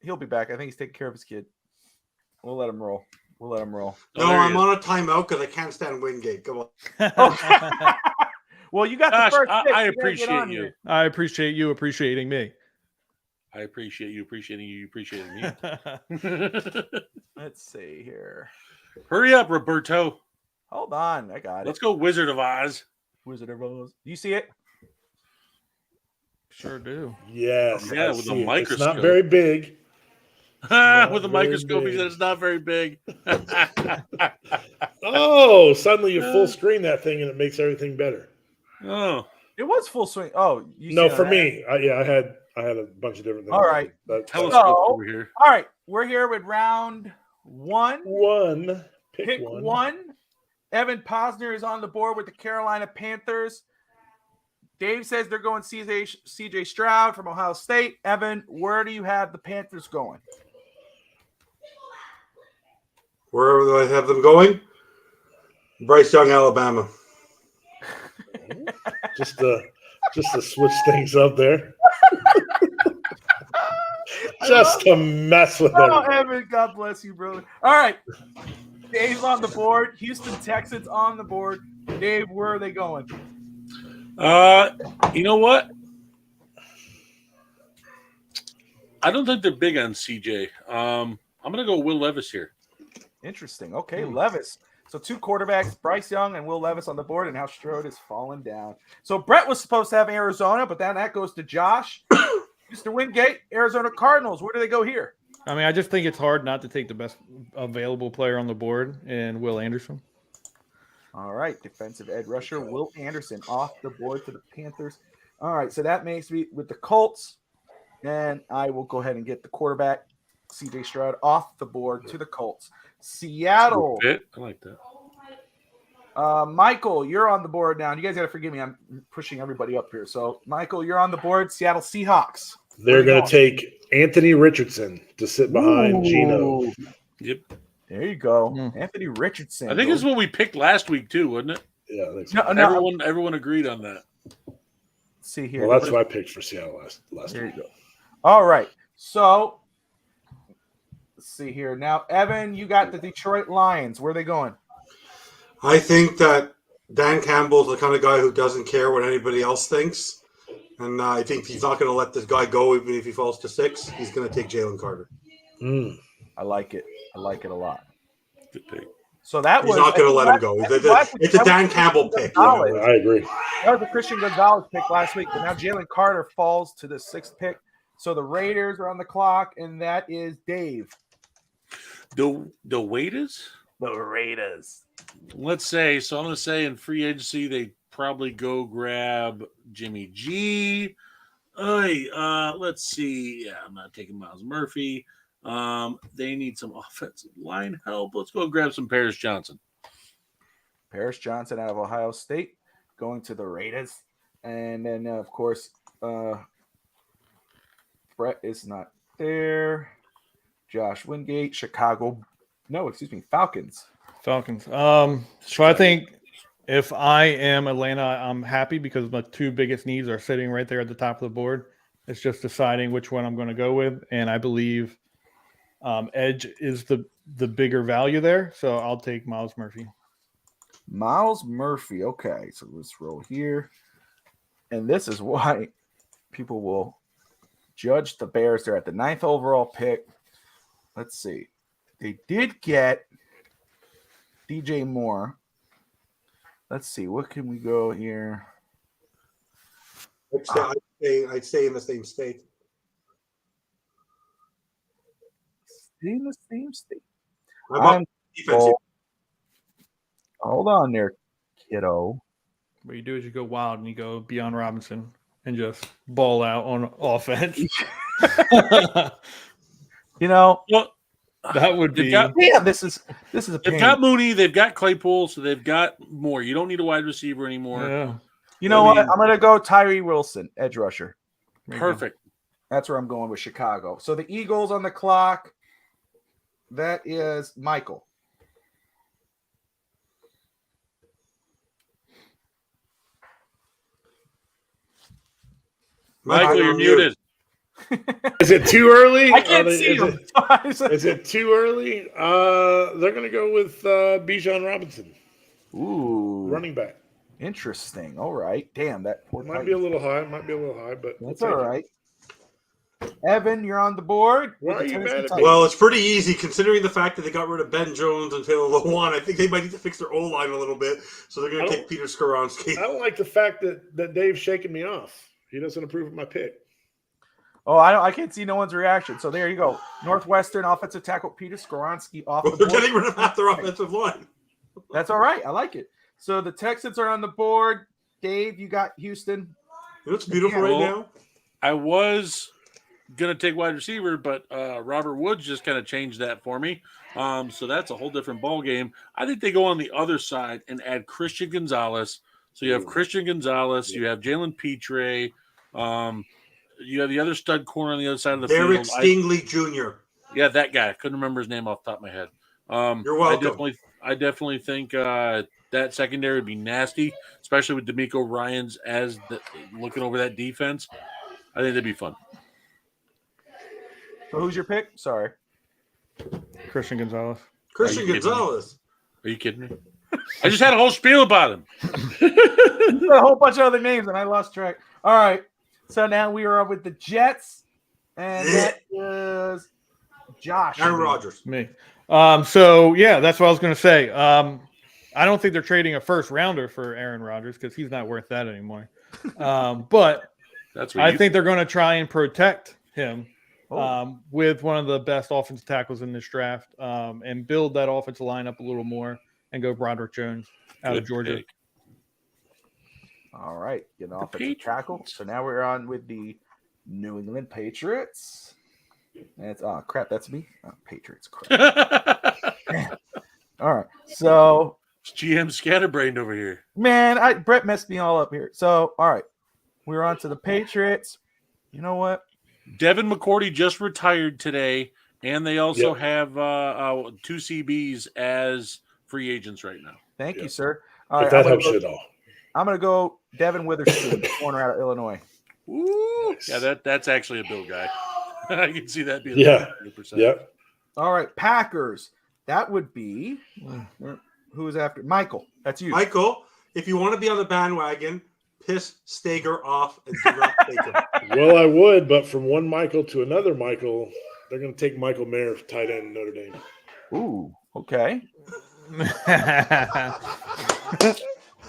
he'll be back. I think he's taking care of his kid. We'll let him roll. We'll let him roll. No, there he I'm is. on a timeout because I can't stand Wingate. Come on. Well, you got Gosh, the first pick. I You gotta get on appreciate you. here. I appreciate you appreciating me. I appreciate you appreciating you appreciating me. Let's see here. Hurry up, Roberto. Hold on. I got it. Let's go Wizard of Oz. Wizard of Oz. You see it? Sure do. Yes. Yeah, I with a see it. It's microscope. not very big. With a very microscope, he big. said it's not very big. Oh, suddenly you full screen that thing and it makes everything better. Oh, It was full swing. Oh, you No, see for that? me, I had a bunch of different things. All right. telescope So- over here. All right. We're here with round one. One. Pick one. Evan Posner is on the board with the Carolina Panthers. Dave says they're going CJ Stroud from Ohio State. Evan, where do you have the Panthers going? Wherever do I have them going? Bryce Young, Alabama. Just to switch things up there. Just to mess with Oh, everybody. Evan, God bless you, brother. All right. Dave's on the board. Houston Texans on the board. Dave, where are they going? You know what? I don't think they're big on CJ. I'm gonna go Will Levis here. Interesting. Okay, Levis. So two quarterbacks, Bryce Young and Will Levis on the board, and how Strode has fallen down. So Brett was supposed to have Arizona, but then that goes to Josh. Mr. Wingate, Arizona Cardinals. Where do they go here? I mean, I just think it's hard not to take the best available player on the board and Will Anderson. All right, defensive edge rusher Will Anderson off the board for the Panthers. All right, so that makes me with the Colts, and I will go ahead and get the quarterback CJ Stroud off the board to the Colts. Seattle. Fit. I like that. Michael, you're on the board now. You guys got to forgive me. I'm pushing everybody up here. So, Michael, you're on the board. Seattle Seahawks. They're going to take Anthony Richardson to sit behind Geno. Ooh. Yep. There you go. Anthony Richardson. I think it's what we picked last week too, wasn't it? Yeah, I think so. No, Everyone agreed on that. Let's see here. Well, that's what I picked for Seattle last There week. you go. All right. So, let's see here. Now, Evan, you got the Detroit Lions. Where are they going? I think that Dan Campbell's the kind of guy who doesn't care what anybody else thinks. And I think he's not going to let this guy go even if he falls to 6. He's going to take Jalen Carter. I like it. I like it a lot. Good pick. So that He's was not going to let him go. It's a Dan Campbell pick. You know? I agree. That was a Christian Gonzalez pick last week, but now Jalen Carter falls to the 6th pick. So the Raiders are on the clock, and that is Dave. The Waiters? The Raiders. Let's say, so I'm going to say in free agency, they probably go grab Jimmy G. Let's see. Yeah, I'm not taking Miles Murphy. They need some offensive line help. Let's go grab some Paris Johnson. Paris Johnson out of Ohio State going to the Raiders. And then, of course, Brett is not there. Josh Wingate, Falcons. So I think if I am Atlanta, I'm happy because my two biggest needs are sitting right there at the top of the board. It's just deciding which one I'm going to go with. And I believe edge is the bigger value there. So I'll take Miles Murphy. Miles Murphy. Okay, so let's roll here. And this is why people will judge the Bears. They're at the 9th overall pick. Let's see. They did get DJ Moore. Let's see. What can we go here? I'd stay in the same state. Stay in the same state. Defense. Hold on there, kiddo. What you do is you go wild and you go beyond Robinson and just ball out on offense. Well, that would be. This is a pain. They've got Mooney. They've got Claypool. So they've got more. You don't need a wide receiver anymore. Yeah. You know what? I'm going to go Tyree Wilson, edge rusher. Perfect. That's where I'm going with Chicago. So the Eagles on the clock. That is Michael. Michael, you're muted. Is it too early? I can't see him. Is it too early? They're going to go with Bijan Robinson. Ooh. Running back. Interesting. All right. Damn, that poor might be a little high. But that's all right. Evan, you're on the board. Why are you mad at me? Well, it's pretty easy considering the fact that they got rid of Ben Jones and Taylor Lewan. I think they might need to fix their O-line a little bit, so they're going to take Peter Skoronski. I don't like the fact that Dave's shaking me off. He doesn't approve of my pick. Oh, I can't see no one's reaction. So there you go. Northwestern offensive tackle Peter Skoronski off the board. They're getting rid of half their offensive line. That's all right. I like it. So the Texans are on the board. Dave, you got Houston. It's beautiful right now. I was going to take wide receiver, but Robert Woods just kind of changed that for me. So that's a whole different ball game. I think they go on the other side and add Christian Gonzalez. So you have Christian Gonzalez, you have Jalen Petre, you have the other stud corner on the other side of the field. Derek Stingley Jr. Yeah, that guy. I couldn't remember his name off the top of my head. You're welcome. I definitely think that secondary would be nasty, especially with D'Amico Ryans looking over that defense. I think that'd be fun. So who's your pick? Sorry. Christian Gonzalez. Christian Gonzalez. Are you kidding me? I just had a whole spiel about him. A whole bunch of other names, and I lost track. All right. So now we are with the Jets, and that is Josh. Aaron Rodgers. Me. So, yeah, that's what I was going to say. I don't think they're trading a first rounder for Aaron Rodgers because he's not worth that anymore. But I think they're going to try and protect him with one of the best offensive tackles in this draft and build that offensive line up a little more and go Broderick Jones out of Georgia. Pick. All right. Get an offensive tackle. So now we're on with the New England Patriots. And it's crap, that's me. Oh, Patriots crap. All right. So it's GM scatterbrained over here. Man, Brett messed me all up here. So all right. We're on to the Patriots. You know what? Devin McCourty just retired today, and they also have 2 CBs as free agents right now. Thank you, sir. All right, that helps you at all. I'm going to go Devin Witherspoon, corner out of Illinois. Ooh, yeah, that's actually a Bill guy. I can see that being 100%. Yep. All right, Packers. That would be who is after Michael. That's you, Michael. If you want to be on the bandwagon, piss Stager off and do not take him. Well, I would, but from one Michael to another Michael, they're going to take Michael Mayer, tight end in Notre Dame. Ooh, okay.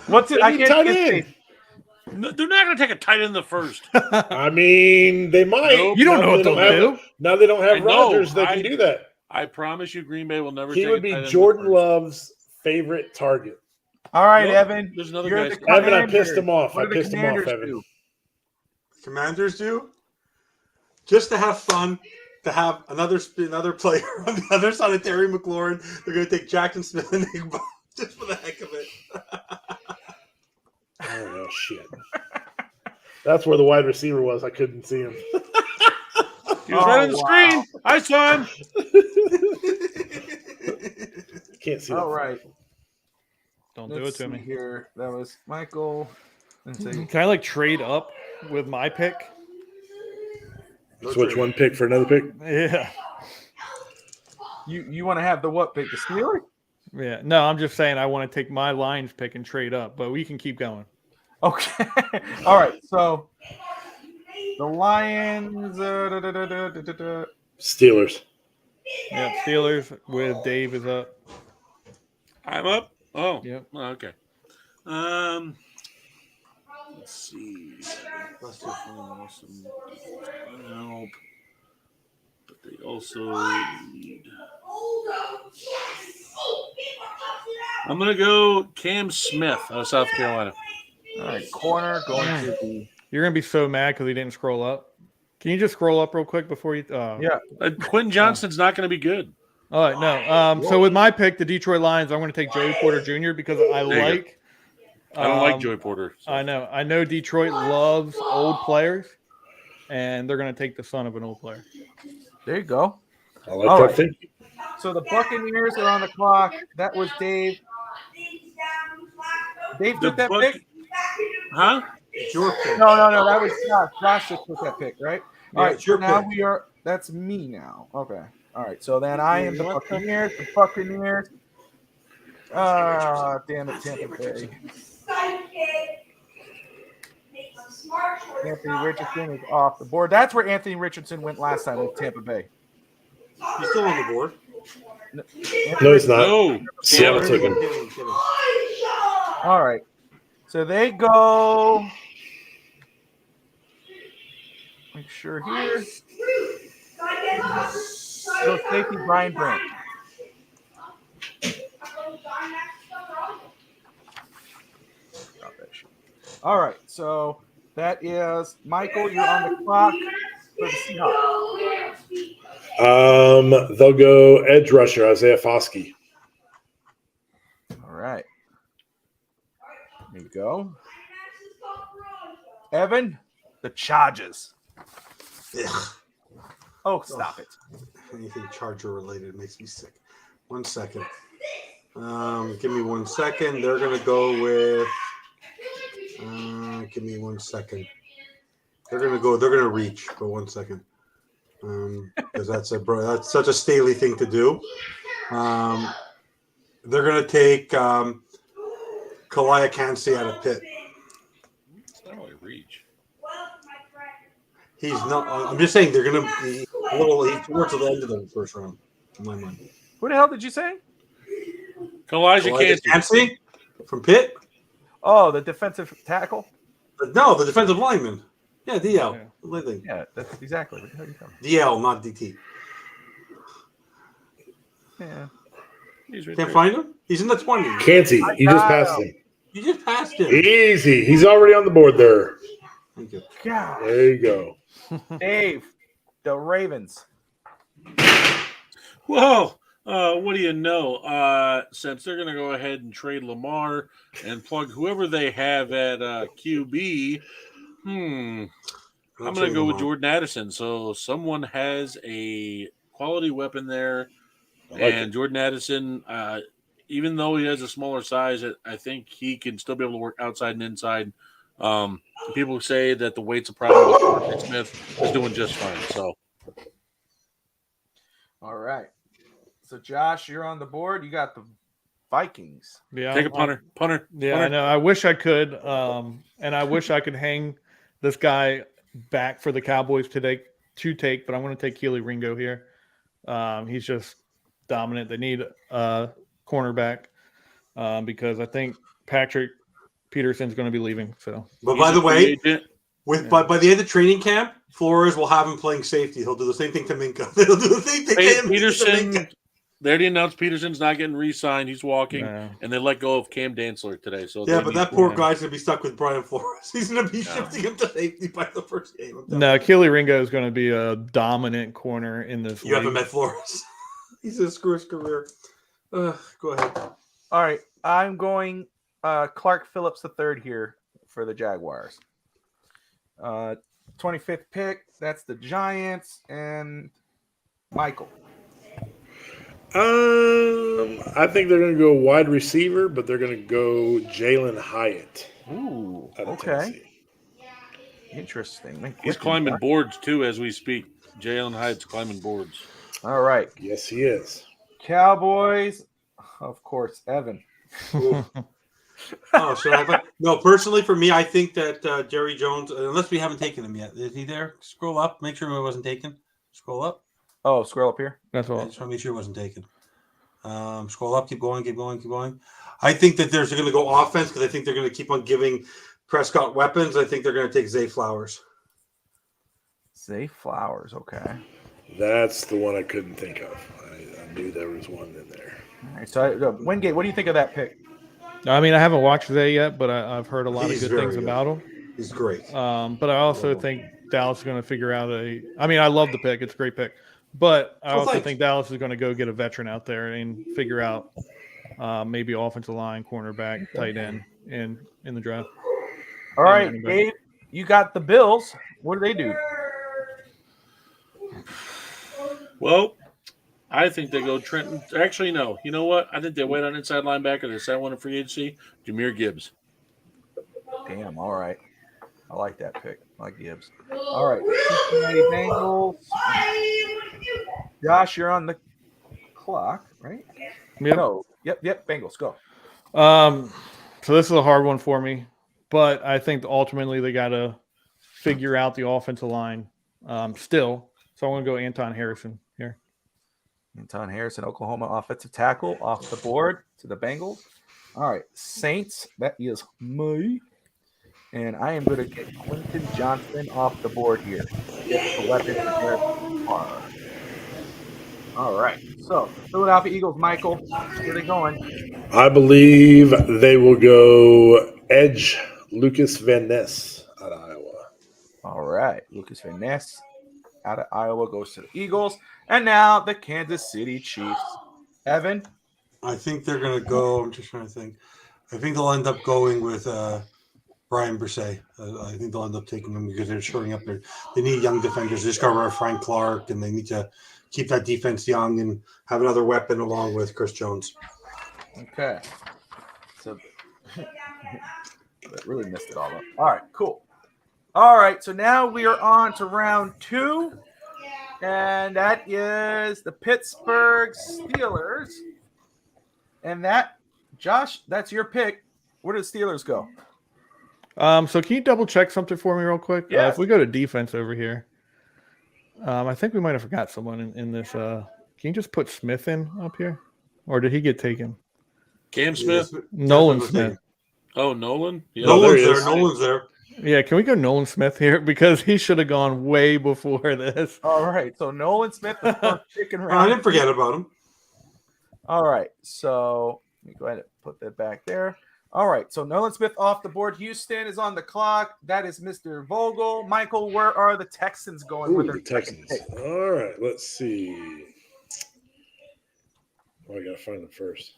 What's it? I can't tight end. They're not going to take a tight end in the first. I mean, they might. Nope. You don't know what they'll do. Now they don't have Rodgers. They can do that. I promise you, Green Bay will never. He would be Jordan Love's favorite target. All right, Evan. There's another guy. Evan, I pissed him off. I pissed him off, Evan. Commanders do, just to have fun, to have another player on the other side of Terry McLaurin. They're going to take Jaxon Smith-Njigba just for the heck of it. Oh, shit. That's where the wide receiver was. I couldn't see him. He was right on the screen. I saw him. Can't see. All right. Don't do it Let's to see me. here. That was Michael. Let's see. Can I like trade up with my pick? Switch one pick for another pick. Yeah. You want to have the what pick? The Steelers? Yeah. No, I'm just saying I want to take my Lions pick and trade up, but we can keep going. Okay. All right. So the Lions. Steelers. Yeah, Steelers with Dave is up. I'm up. Oh, Yep. Oh, okay. Let's see. Let's do awesome help, but they also need. I'm gonna go Cam Smith out of South Carolina. All right. Corner going to the. You're gonna be so mad because he didn't scroll up. Can you just scroll up real quick before you? Yeah. Quentin Johnston's not going to be good. All right, no. So with my pick, the Detroit Lions, I'm going to take Joey Porter Jr. because I like. I don't like Joey Porter. So. I know. I know Detroit loves old players, and they're going to take the son of an old player. There you go. I like All that right. thing. So the Buccaneers are on the clock. That was Dave. Dave took that pick? Huh? It's your pick. No. That was Josh. Josh just took that pick, right? All right. it's your So now pick. we are. That's me now. Okay. All right. So then I am the Buccaneers. The Buccaneers. Damn it, Tampa Bay. Anthony Richardson is off the board. That's where Anthony Richardson went last time with Tampa Bay. He's still on the board. No, he's not. No. Seattle took him. Kidding. All right. So they go. Make sure here. Go safety Brian Brandt. All right. So that is Michael. You're on the clock for the Seahawks. They'll go edge rusher Isaiah Foskey. All right. There you go. Evan, the Chargers. Ugh. Oh, stop it. Anything Charger related makes me sick. 1 second. Give me 1 second. They're gonna go with. Give me 1 second. They're gonna reach for 1 second. Because that's such a Staley thing to do. They're gonna take Kalia Kansey out of Pitt. It's not really reach. He's not. I'm just saying they're gonna be a little towards the end of the first round. In my mind. Who the hell did you say? Kalia Kansey from Pitt. Oh, the defensive tackle? No, the defensive lineman. Yeah, DL. Yeah. Yeah, that's exactly what the hell you talking DL, not DT. about. Yeah. He's right Can't there. find him? He's in the 20s. Canty. You just got passed him. him. You just passed him. Easy. He's already on the board there. Thank you. God. There you go. Dave, the Ravens. Whoa. What do you know? Since they're going to go ahead and trade Lamar and plug whoever they have at QB, I'm going to go with Jordan Addison. So someone has a quality weapon there. And Jordan Addison, even though he has a smaller size, I think he can still be able to work outside and inside. People say that the weight's a problem, but Smith is doing just fine. So, All right. So, Josh, you're on the board. You got the Vikings. Yeah, take a punter. Yeah, punter. I know. I wish I could, and I wish I could hang this guy back for the Cowboys to take, but I'm going to take Keely Ringo here. He's just dominant. They need a cornerback because I think Patrick Peterson's going to be leaving. So, But by the way, by the end of training camp, Flores will have him playing safety. He'll do the same thing to Minka. He'll do the same thing to him. Peterson They already announced Peterson's not getting re-signed. He's walking, No. and they let go of Cam Dantzler today. So Yeah, they but need- that poor guy's gonna be stuck with Brian Flores. He's gonna be shifting him to safety by the first game. I'm telling No, you. Keely Ringo is going to be a dominant corner in this You haven't league. met Flores. He's a screw his career. Go ahead. All right, I'm going Clark Phillips III here for the Jaguars. 25th pick. That's the Giants and Michael. I think they're going to go wide receiver, but they're going to go Jalen Hyatt. Ooh, out of okay, Tennessee. interesting. He's climbing boards too as we speak. Jalen Hyatt's climbing boards. All right, Yes, he is. Cowboys. Of course, Evan. Oh, should I? No, personally, for me, I think that Jerry Jones, unless we haven't taken him yet, is he there? Scroll up. Make sure it wasn't taken. Scroll up. Oh, scroll up here. That's I all. just want to make sure it wasn't taken. Scroll up. Keep going. Keep going. Keep going. I think that they're going to go offense because I think they're going to keep on giving Prescott weapons. I think they're going to take Zay Flowers. Zay Flowers. Okay. That's the one I couldn't think of. I knew there was one in there. All right. So, Wingate, what do you think of that pick? I mean, I haven't watched Zay yet, but I've heard a lot He's of good things very good. about him. He's great. But I also think Dallas is going to figure out I mean, I love the pick. It's a great pick. But I also think Dallas is going to go get a veteran out there and figure out maybe offensive line, cornerback, tight end in the draft. All right, Dave, you got the Bills. What do they do? Well, I think they go Trenton. Actually, no. You know what? I think they wait on inside linebacker. They sign one in free agency. Jameer Gibbs. Damn. All right. I like that pick. I like Gibbs. All right. Cincinnati Bengals. Josh, you're on the clock, right? Yep. No. Yep. Bengals, go. So this is a hard one for me, but I think ultimately they got to figure out the offensive line still. So I'm going to go Anton Harrison here. Anton Harrison, Oklahoma offensive tackle off the board to the Bengals. All right. Saints, that is me. And I am going to get Quentin Johnson off the board here. Get the weapon where they are. All right. So, Philadelphia Eagles, Michael, where are they going? I believe they will go edge Lucas Van Ness out of Iowa. All right. Lucas Van Ness out of Iowa goes to the Eagles. And now the Kansas City Chiefs. Evan? I think they're going to go. I'm just trying to think. I think they'll end up going with Brian Brisset. I think they'll end up taking him because they're shoring up there. They need young defenders. They just got rid of Frank Clark, and they need to keep that defense young and have another weapon along with Chris Jones. Okay. So, that really messed it all up. All right, cool. All right, so now we are on to round 2, and that is the Pittsburgh Steelers. And that, Josh, that's your pick. Where do the Steelers go? So can you double check something for me real quick? Yeah. If we go to defense over here, I think we might have forgot someone in this. Can you just put Smith in up here? Or did he get taken? Cam Smith? Nolan Smith. Oh, Nolan? Yeah. Nolan's there. Yeah, can we go Nolan Smith here? Because he should have gone way before this. All right, so Nolan Smith, the first pick in round. I didn't forget about him. All right, so let me go ahead and put that back there. All right, so Nolan Smith off the board. Houston is on the clock. That is Mr. Vogel. Michael, where are the Texans going with their the Texans. pick? All right, let's see. Oh, I got to find them first.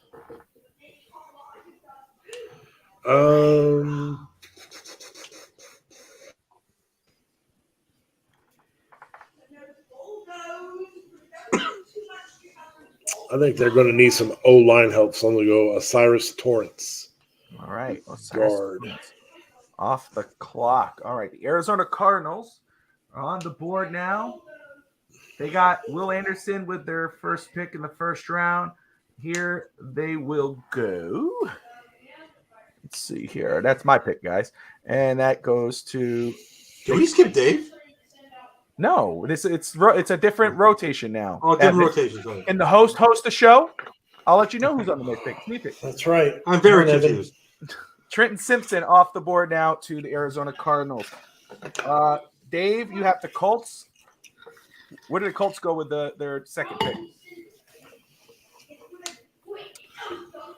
I think they're going to need some O-line help, so I'm going to go Osiris Torrance. All right, Guard. off the clock. All right, the Arizona Cardinals are on the board now. They got Will Anderson with their first pick in the first round. Here they will go. Let's see here. That's my pick, guys. And that goes to... Did we skip Dave? No, it's a different rotation now. Oh, different rotation. Sorry. And the host the show. I'll let you know who's on the next pick. Me pick. That's right. I'm very confused. Trenton Simpson off the board now to the Arizona Cardinals. Dave, you have the Colts. Where did the Colts go with their second pick?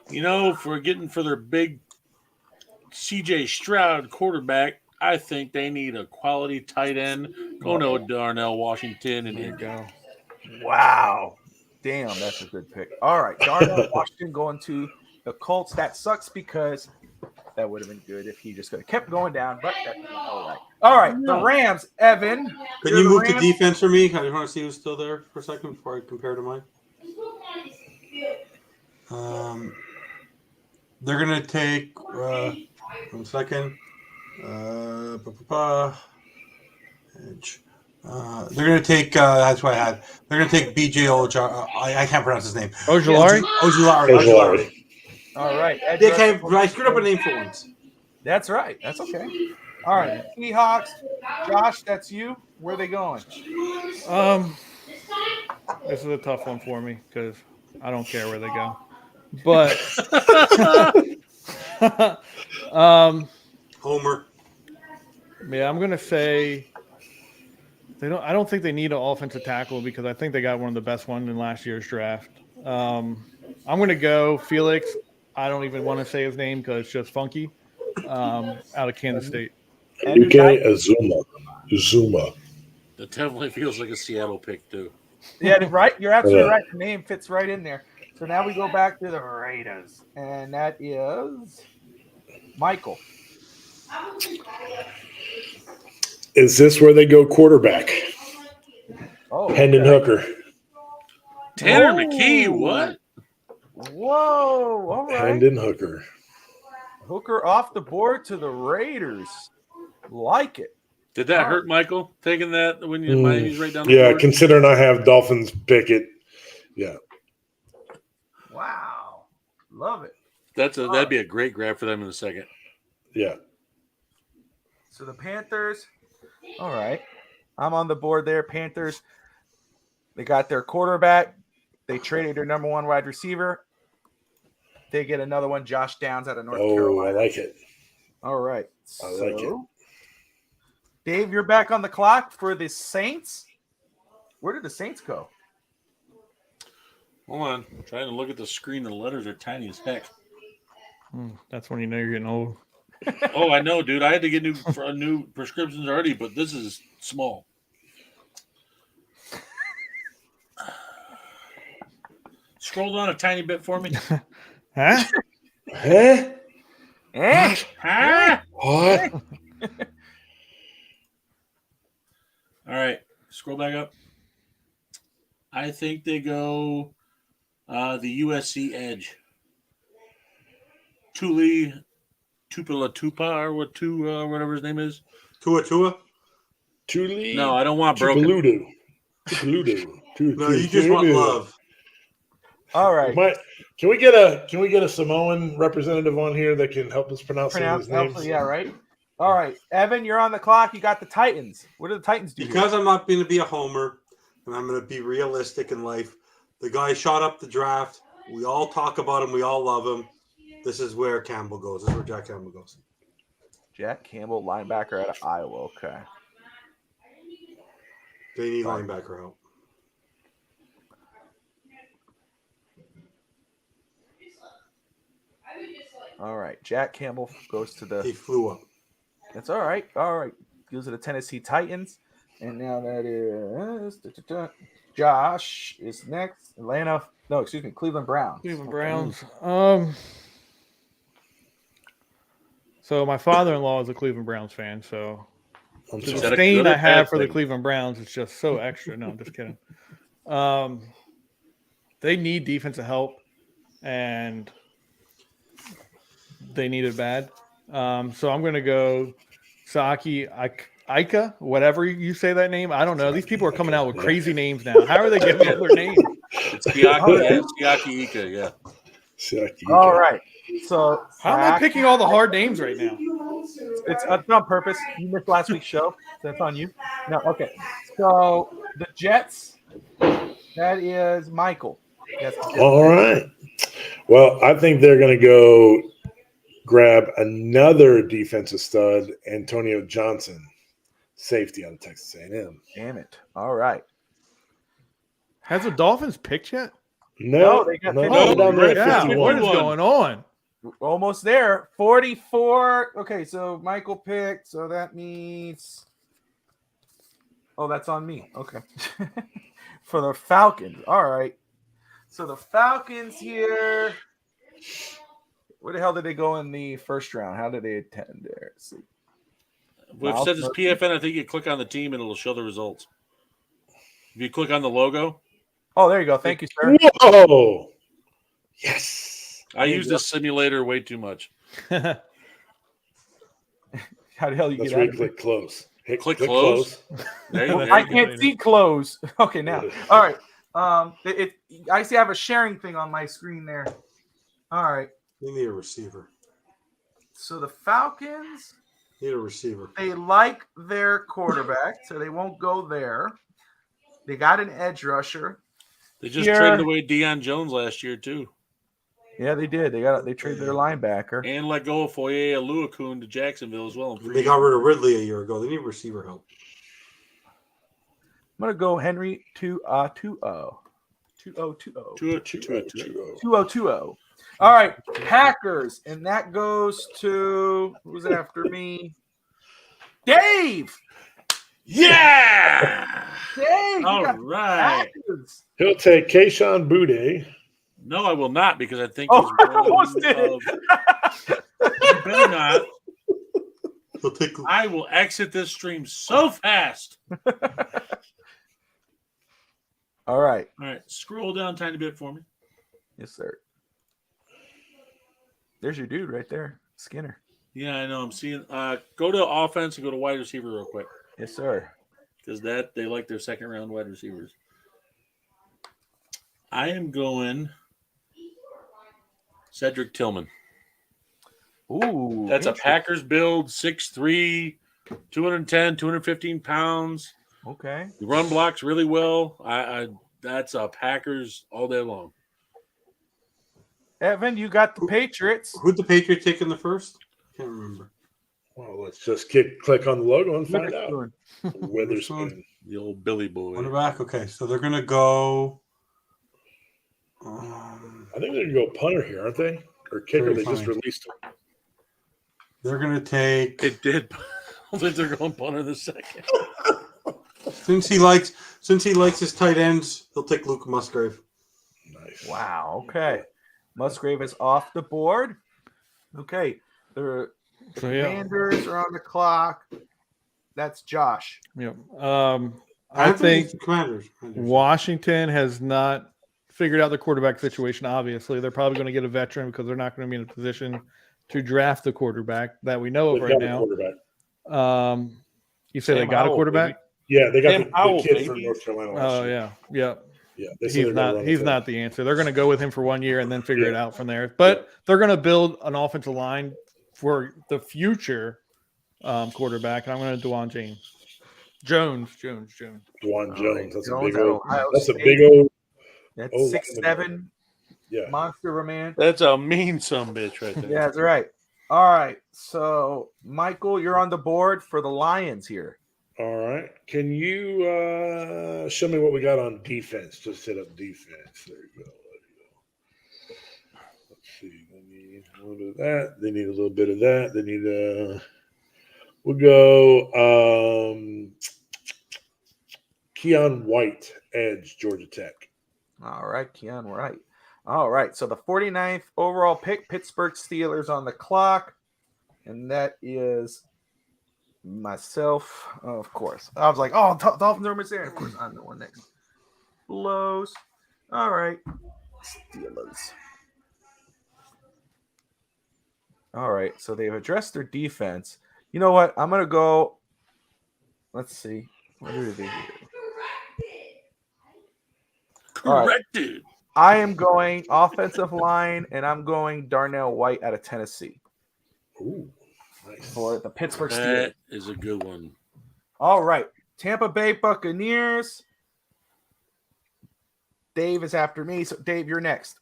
for their big CJ Stroud quarterback, I think they need a quality tight end. Go no Darnell Washington and There you go. Wow. Damn, that's a good pick. All right. Darnell Washington going to the Colts. That sucks because that would have been good if he just could have kept going down, but that's all right. All right. The Rams, Evan. Can you move to defense for me? I just want to see who's still there for a second before I compare to mine. They're going to take 1 second. They're going to take. That's what I had. They're going to take BJ Ojulari. I can't pronounce his name. Ojulari. Ojulari. All right. I screwed up a name for once. That's right. That's okay. All right. Seahawks. Josh, that's you. Where are they going? This is a tough one for me because I don't care where they go. But Homer. Yeah, I'm gonna say I don't think they need an offensive tackle because I think they got one of the best ones in last year's draft. I'm gonna go Felix. I don't even want to say his name because it's just funky. Out of Kansas State. UK Azuma. That definitely feels like a Seattle pick too. Yeah, right. You're absolutely right. The name fits right in there. So now we go back to the Raiders, and that is Michael. Is this where they go quarterback? Oh, Hendon Hooker. Tanner McKee, what? Whoa! All right. Hendon Hooker. Hooker off the board to the Raiders. Like it. Did that hurt Michael taking that when you Miami's right down the board? Considering I have Dolphins pick it. Yeah. Wow. Love it. That'd be a great grab for them in a second. Yeah. So the Panthers. All right. I'm on the board there. Panthers. They got their quarterback. They traded their number one wide receiver. They get another one, Josh Downs out of North Carolina. I like it. All right. I like it. Dave, you're back on the clock for the Saints. Where did the Saints go? Hold on. I'm trying to look at the screen. The letters are tiny as heck. That's when you know you're getting old. Oh, I know, dude. I had to get new prescriptions already, but this is small. Scroll down a tiny bit for me. Huh? Huh? Huh? What? All right. Scroll back up. I think they go the USC edge. Tupela or whatever his name is. Tua. Tuli? No, I don't want broken. Tupeludo. No, you just want love. All right. Can we get a Samoan representative on here that can help us pronounce some of his names? Yeah, right. All right, Evan, you're on the clock. You got the Titans. What do the Titans do? Because I'm not going to be a homer, and I'm going to be realistic in life. The guy shot up the draft. We all talk about him. We all love him. This is where Campbell goes. This is where Jack Campbell goes. Jack Campbell, linebacker out of Iowa. Okay. They need linebacker help. All right. Jack Campbell goes to the. He flew up. That's all right. All right. Goes to the Tennessee Titans. And now that is Josh is next. Cleveland Browns. Cleveland Browns. So my father-in-law is a Cleveland Browns fan, so the disdain I have for the Cleveland Browns is just so extra. No, I'm just kidding. They need defensive help, and they need it bad. So I'm going to go Saki Ika, whatever you say that name. I don't know. These people are coming out with crazy names now. How are they giving up their names? It's Siaki Ika, yeah. All right. So how am I picking all the hard names right now? It's on purpose. You missed last week's show. That's on you. No, okay. So the Jets, that is Michael. All right. Well, I think they're going to go grab another defensive stud, Antonio Johnson, safety out of Texas A&M. Damn it. All right. Has the Dolphins picked yet? No, they got no, 51. down there at Yeah, 51. what is going on? Almost there. 44. Okay, so Michael picked. So that means. Oh, that's on me. Okay. For the Falcons. All right. So the Falcons here. Where the hell did they go in the first round? How did they attend there? Let's see. We've said this PFN. I think you click on the team and it'll show the results. If you click on the logo. Oh, there you go. Thank you, sir. Whoa! Yes. I use this simulator way too much. How the hell you That's get where out you of it? click close. Click close. I can't see close. Okay, now. All right. I see I have a sharing thing on my screen there. All right. You need a receiver. So the Falcons, Need a receiver. they like their quarterback, so they won't go there. They got an edge rusher. They just Here. traded away Deion Jones last year too, Yeah, they did. They traded their linebacker. and let go of Foye Aluakun to Jacksonville as well. They got rid of Ridley a year ago. They need receiver help. I'm gonna go Henry 2020. 2020. All right, Packers, and that goes to who's after me? Dave. Yeah. Dave. All right. Packers. He'll take Keyshawn Boutte. No, I will not because I think. Oh, he's I almost did it. You better not. He'll take. I will exit this stream so fast. All right. All right, scroll down a tiny bit for me. Yes, sir. There's your dude right there, Skinner. Yeah, I know. I'm seeing. Go to offense and go to wide receiver real quick Yes, sir. because they like their second round wide receivers. I am going Cedric Tillman. Ooh, That's a interesting. Packers build, 6'3", 210, 215 pounds. Okay. He run blocks really well. That's a Packers all day long. Evan, you got the Patriots. Who'd the Patriots take in the first? Can't remember. Well, let's just click on the logo and find out. Witherspoon. Witherspoon. The old Billy boy. Quarterback. Okay, so they're gonna go. I think they're going to go punter here, aren't they? Or kicker. They just released him. They're gonna take. It did. I think they're going punter the second. Since he likes his tight ends, he'll take Luke Musgrave. Nice. Wow. Okay. Musgrave is off the board. Okay. The Commanders are on the clock. That's Josh. Yep. I think Commanders. Washington has not figured out the quarterback situation. Obviously, they're probably going to get a veteran because they're not going to be in a position to draft the quarterback that we know of They've right got a now. quarterback. You say they got a quarterback? Yeah, they got Sam the Howell, kid from baby. North Carolina last Oh year. yeah. Yeah, they said He's they're gonna not. run He's it. not the answer. They're going to go with him for 1 year and then figure it out from there. But they're going to build an offensive line for the future quarterback, and I'm going to Dwan Jones. Dwan All Jones. right, That's Jones a big out of old. Ohio That's a State. big old. That's Oh, 6'7" Yeah. monster of a man. That's a mean son bitch right there. Yeah, that's right. All right. So, Michael, you're on the board for the Lions here. All right. Can you show me what we got on defense? Just set up defense. There you go. Let's see. They need a little bit of that. They need a little bit of that. They need we'll go Keon White, edge, Georgia Tech. All right, Keon Wright. All right. So, the 49th overall pick, Pittsburgh Steelers on the clock. And that is myself, of course. I was like, oh, Dolphins are almost there. Of course, I'm the one next. Blows. All right. Steelers. All right. So they've addressed their defense. You know what? I'm going to go. Let's see. What do they do? Corrected. I am going offensive line, and I'm going Darnell White out of Tennessee. Ooh, nice. For the Pittsburgh Steelers. That is a good one. All right. Tampa Bay Buccaneers. Dave is after me. So, Dave, you're next.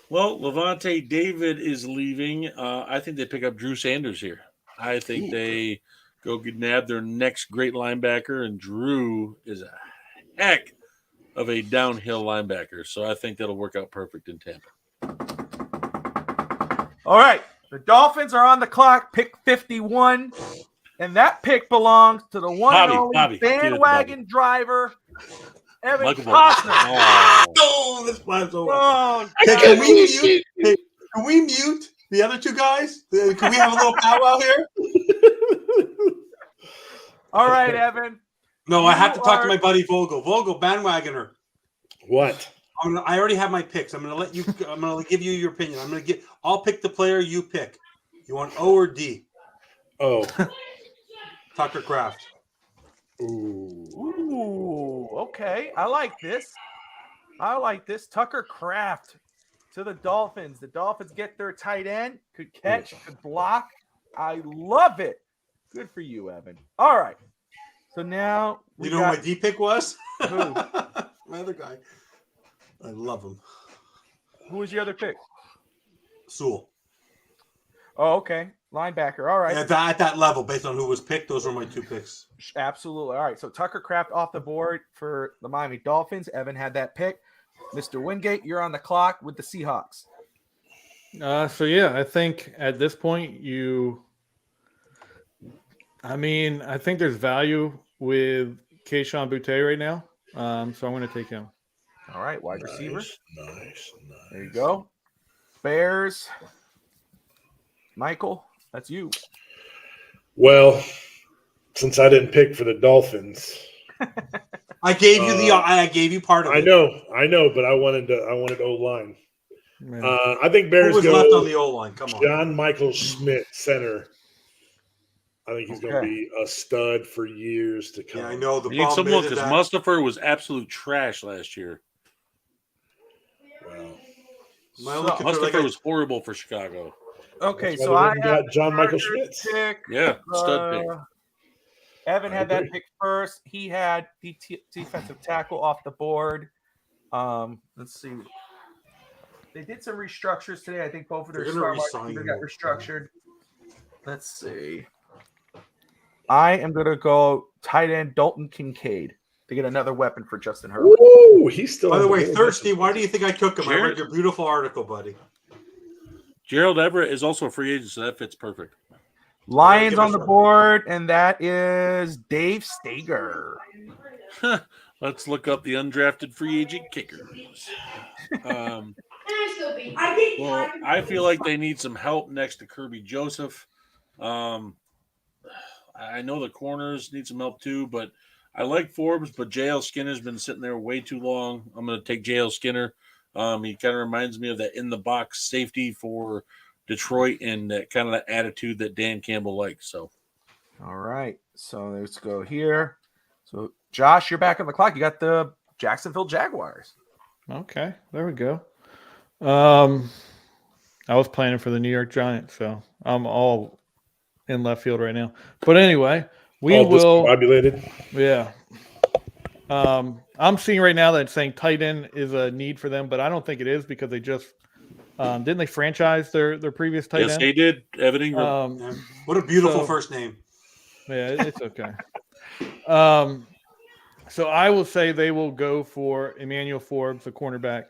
Well, Levante David is leaving. I think they pick up Drew Sanders here. I think they go nab their next great linebacker, and Drew is a heck of a downhill linebacker. So I think that'll work out perfect in Tampa. All right. The Dolphins are on the clock, pick 51. And that pick belongs to the one and only bandwagon driver, Evan Costner. Oh, this plan's over. Oh, Hey, can we mute the other two guys? Can we have a little powwow here? All right, Evan. No, I have to talk to my buddy Vogel. Vogel, bandwagoner. What? I already have my picks. I'm gonna give you your opinion. I'll pick the player you pick. You want O or D? Oh. Tucker Kraft. Ooh, okay. I like this. Tucker Kraft to the Dolphins. The Dolphins get their tight end. Could catch, could block. I love it. Good for you, Evan. All right. So now you know what my D pick was? Who? My other guy. I love him. Who was your other pick? Sewell. Oh, okay. Linebacker. All right. At that level, based on who was picked, those were my two picks. Absolutely. All right. So Tucker Kraft off the board for the Miami Dolphins. Evan had that pick. Mr. Wingate, you're on the clock with the Seahawks. I think at this point I think there's value with Kayshon Boutte right now. So I'm going to take him. All right. Wide receiver. Nice. There you go. Bears. Michael, that's you. Well, since I didn't pick for the Dolphins, I gave you I gave you part of it. I know, but I wanted O line. I think Bears Who was go left on the O line? Come on, John Michael Schmidt, center. I think he's going to be a stud for years to come. Yeah, I know. The You need some problem look is because that Mustafa was absolute trash last year. Well, Mustafa was horrible for Chicago. Okay, that's so why I they have got John Michael Schmidt. pick. Yeah, stud pick. Evan had that pick first. He had the defensive tackle off the board. Let's see. They did some restructures today. I think both of their star receivers got restructured. Let's see. I am going to go tight end Dalton Kincaid to get another weapon for Justin Herbert. Ooh, he's still. By the way, Thirsty, why do you think I took him? I read your beautiful article, buddy. Gerald Everett is also a free agent, so that fits perfect. Lions on the board, and that is Dave Stager. Let's look up the undrafted free agent kickers. Well, I feel like they need some help next to Kirby Joseph. I know the corners need some help too, but I like Forbes, but J.L. Skinner's been sitting there way too long. I'm going to take J.L. Skinner. He kind of reminds me of that in-the-box safety for Detroit and that kind of that attitude that Dan Campbell likes. So, all right. So let's go here. So, Josh, you're back on the clock. You got the Jacksonville Jaguars. Okay, there we go. I was planning for the New York Giants, so I'm all in left field right now. But anyway, we will. Discombobulated. Yeah. I'm seeing right now that it's saying tight end is a need for them, but I don't think it is because they just didn't they franchise their previous tight end? Yes, they did. Evan Ingram. What a beautiful first name. Yeah, it's okay. So I will say they will go for Emmanuel Forbes, the cornerback.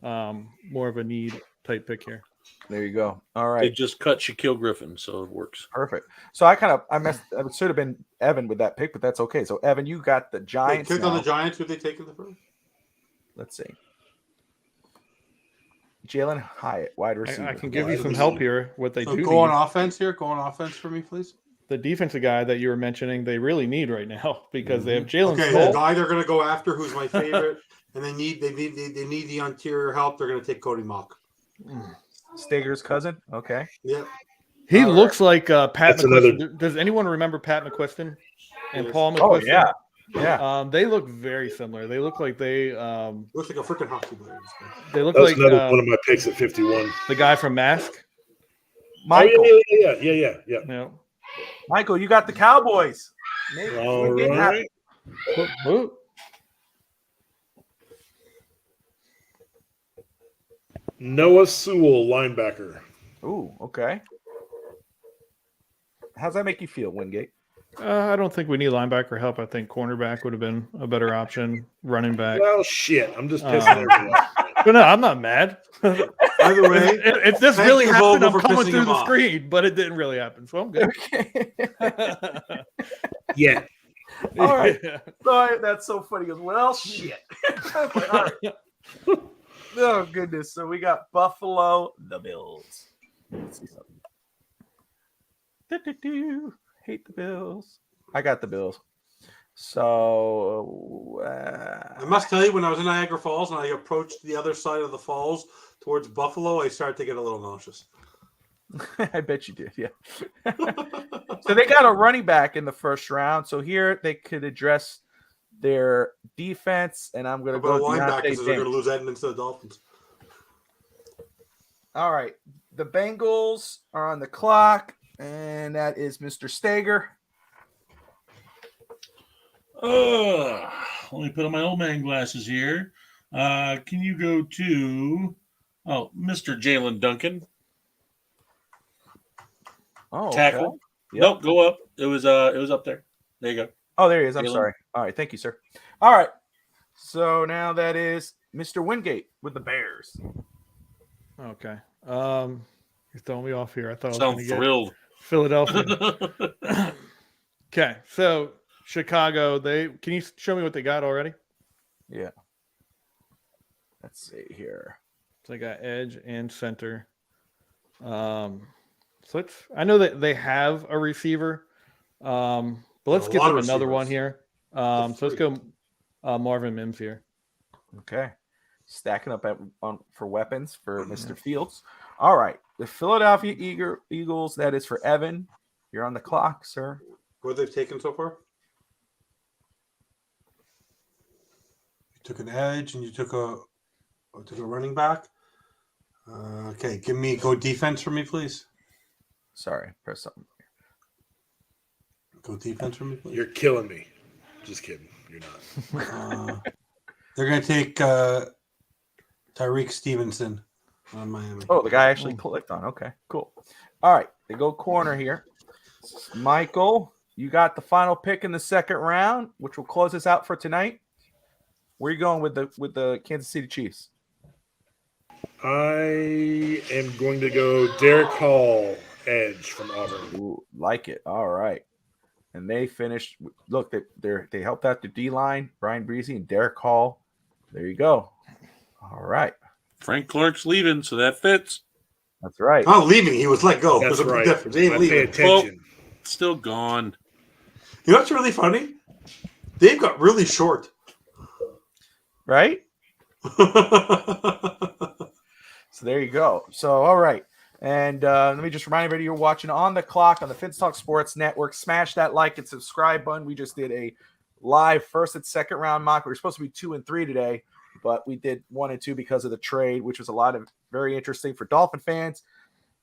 More of a need type pick here. There you go. All right. They just cut Shaquille Griffin, so it works. Perfect. So I messed. It should have been Evan with that pick, but that's okay. So Evan, you got the Giants. Click on the Giants. Who they taking the first? Let's see. Jalen Hyatt, wide receiver. I can give you some help here. What they do. Go on offense here. Go on offense for me, please. The defensive guy that you were mentioning, they really need right now because they have Jalen. Okay, the guy they're going to go after, who's my favorite, and they need the interior help. They're going to take Cody Mock. Stager's cousin. Okay. Yeah. He looks like Pat McQuiston. Does anyone remember Pat McQuiston and Paul McQuiston? Oh yeah. Yeah. They look very similar. They look like they looks like a freaking hockey player. They look That's like another one of my picks at 51. The guy from Mask. Michael. Oh, yeah. Michael, you got the Cowboys. All right. Noah Sewell, linebacker. Ooh, okay. How's that make you feel, Wingate? I don't think we need linebacker help. I think cornerback would have been a better option. Running back. Well, shit. I'm just pissing everyone off. But no, I'm not mad. Either way, if this thank really you, happened, Vogel, I'm for coming pissing through him the off. screen, but it didn't really happen, so I'm good. Yeah. All right. Yeah. So that's so funny. He goes, well, shit. All right. Oh, goodness. So we got Buffalo, the Bills. Let's see something. Hate the Bills. I got the Bills. So I must tell you, when I was in Niagara Falls and I approached the other side of the falls towards Buffalo, I started to get a little nauseous. I bet you did, yeah. So they got a running back in the first round. So here they could address their defense, and I'm going to go linebackers. Deontay They're going to James. lose Edmonds to the Dolphins. All right, the Bengals are on the clock, and that is Mr. Stager. Let me put on my old man glasses here. Can you go to Mr. Jalen Duncan? Oh, Tackle. okay. Yep. Nope, go up. It was up there. There you go. Oh, there he is. I'm Jalen. sorry. All right, thank you, sir. All right, so now that is Mr. Wingate with the Bears. Okay. You're throwing me off here. I thought I was Sound going to get thrilled. Philadelphia. Okay, so Chicago. Can you show me what they got already? Yeah. Let's see here. So they got edge and center. So I know that they have a receiver, but let's get them another one here. So let's go Marvin Mims here. Okay. Stacking up for weapons for Mr. Fields. All right. The Philadelphia Eagles, that is for Evan. You're on the clock, sir. What they've taken so far? You took an edge and you took a running back. Okay, go defense for me, please. Sorry, press something. Go defense for me, please. You're killing me. Just kidding. You're not. They're going to take Tyreek Stevenson on Miami. Oh, the guy actually clicked on. Okay, cool. All right, they go corner here. Michael, you got the final pick in the second round, which will close us out for tonight. Where are you going with the Kansas City Chiefs? I am going to go Derek Hall, edge from Auburn. Ooh, like it. All right. And they finished. Look, they helped out the D-line, Brian Breezy and Derek Hall. There you go. All right. Frank Clark's leaving, so that fits. That's right. Not leaving. He was let go. That's There's a right. big difference. He ain't I leaving. pay attention. Still gone. You know what's really funny? Dave got really short. Right? So there you go. So, all right. And let me just remind everybody you're watching On the Clock on the Finstock Sports Network. Smash that like and subscribe button. We just did a live first and second round mock. We were supposed to be 2 and 3 today, but we did 1 and 2 because of the trade, which was a lot of very interesting for Dolphin fans.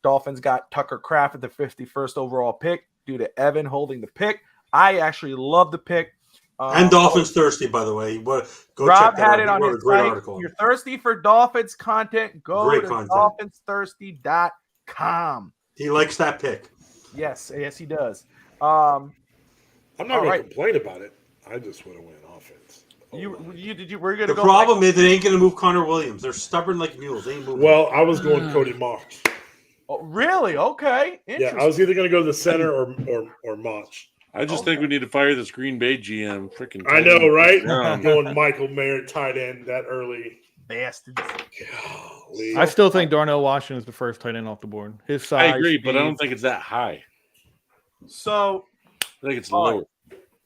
Dolphins got Tucker Kraft at the 51st overall pick due to Evan holding the pick. I actually love the pick. And Dolphins thirsty, by the way. Go Rob check that had out. it He on wrote his a great site. article. If you're thirsty for Dolphins content, go Great to content. dolphinsthirsty.com. He likes that pick. Yes, he does. I'm not going right. to complain about it. I just want to win offense. We're gonna The go. problem is they ain't going to move Connor Williams. They're stubborn like mules. They ain't moving. Well, I was going Cody Mauch. Oh, really? Okay. Yeah, I was either going to go the center or Mauch. I just think we need to fire this Green Bay GM. Freaking. I know, right? Yeah. Going Michael Mayer tight end that early. Bastards. Golly. I still think Darnell Washington is the first tight end off the board. His size. I agree, but I speed. don't think it's that high. So I think it's all low. right.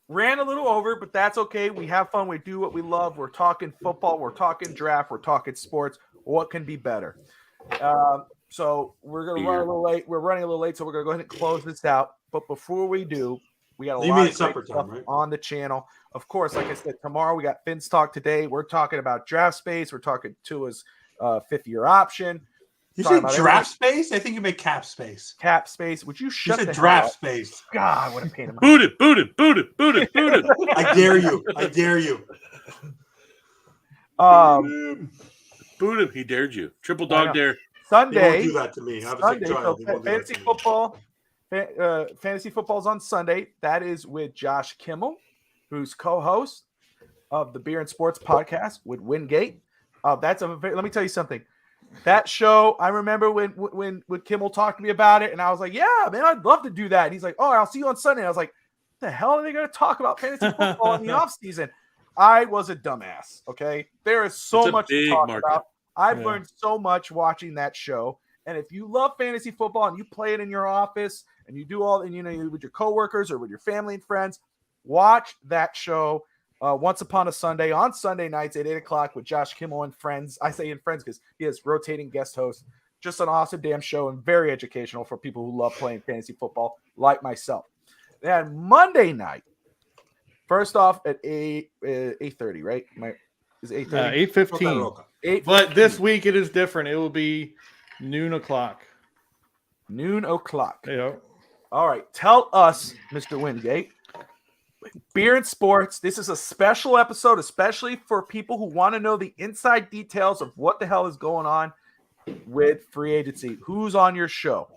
Ran a little over, but that's okay. We have fun. We do what we love. We're talking football. We're talking draft. We're talking sports. What can be better? So we're going to run a little late. We're running a little late, so we're going to go ahead and close this out. But before we do, we got a lot of supper great time, stuff right? on the channel. Of course, like I said, tomorrow we got Finn's Talk today. We're talking about draft space. We're talking Tua's fifth-year option. You Talking said about draft space? I think you meant cap space. Cap space. Would you You shut said the draft hell up? space. God, what a pain in my Boot it, boot it, boot it, boot it, boot it. I dare you. I dare you. Boot him. He dared you. Triple dog dare. He won't Sunday. do that to me. I have a sick Sunday. So child. He won't do that fantasy to me. football Fantasy Football's on Sunday. That is with Josh Kimmel, who's co-host of the Beer and Sports podcast with Wingate. Let me tell you something. That show, I remember when Kimmel talked to me about it, and I was like, "Yeah, man, I'd love to do that." And he's like, "Oh, I'll see you on Sunday." And I was like, "What the hell are they going to talk about fantasy football in the off season?" I was a dumbass. Okay, there is so much to talk about. I've learned so much watching that show. And if you love fantasy football and you play it in your office and you do all, and with your coworkers or with your family and friends, watch that show. Once Upon a Sunday on Sunday nights at 8:00 with Josh Kimmel and friends. I say in friends because he has rotating guest hosts. Just an awesome damn show and very educational for people who love playing fantasy football like myself. Then Monday night, first off at 8:30, right? Is 8:30? 8:15. But this week it is different. It will be noon o'clock. Noon o'clock. Yeah. All right. Tell us, Mr. Wingate. Beer and Sports. This is a special episode, especially for people who want to know the inside details of what the hell is going on with free agency. Who's on your show?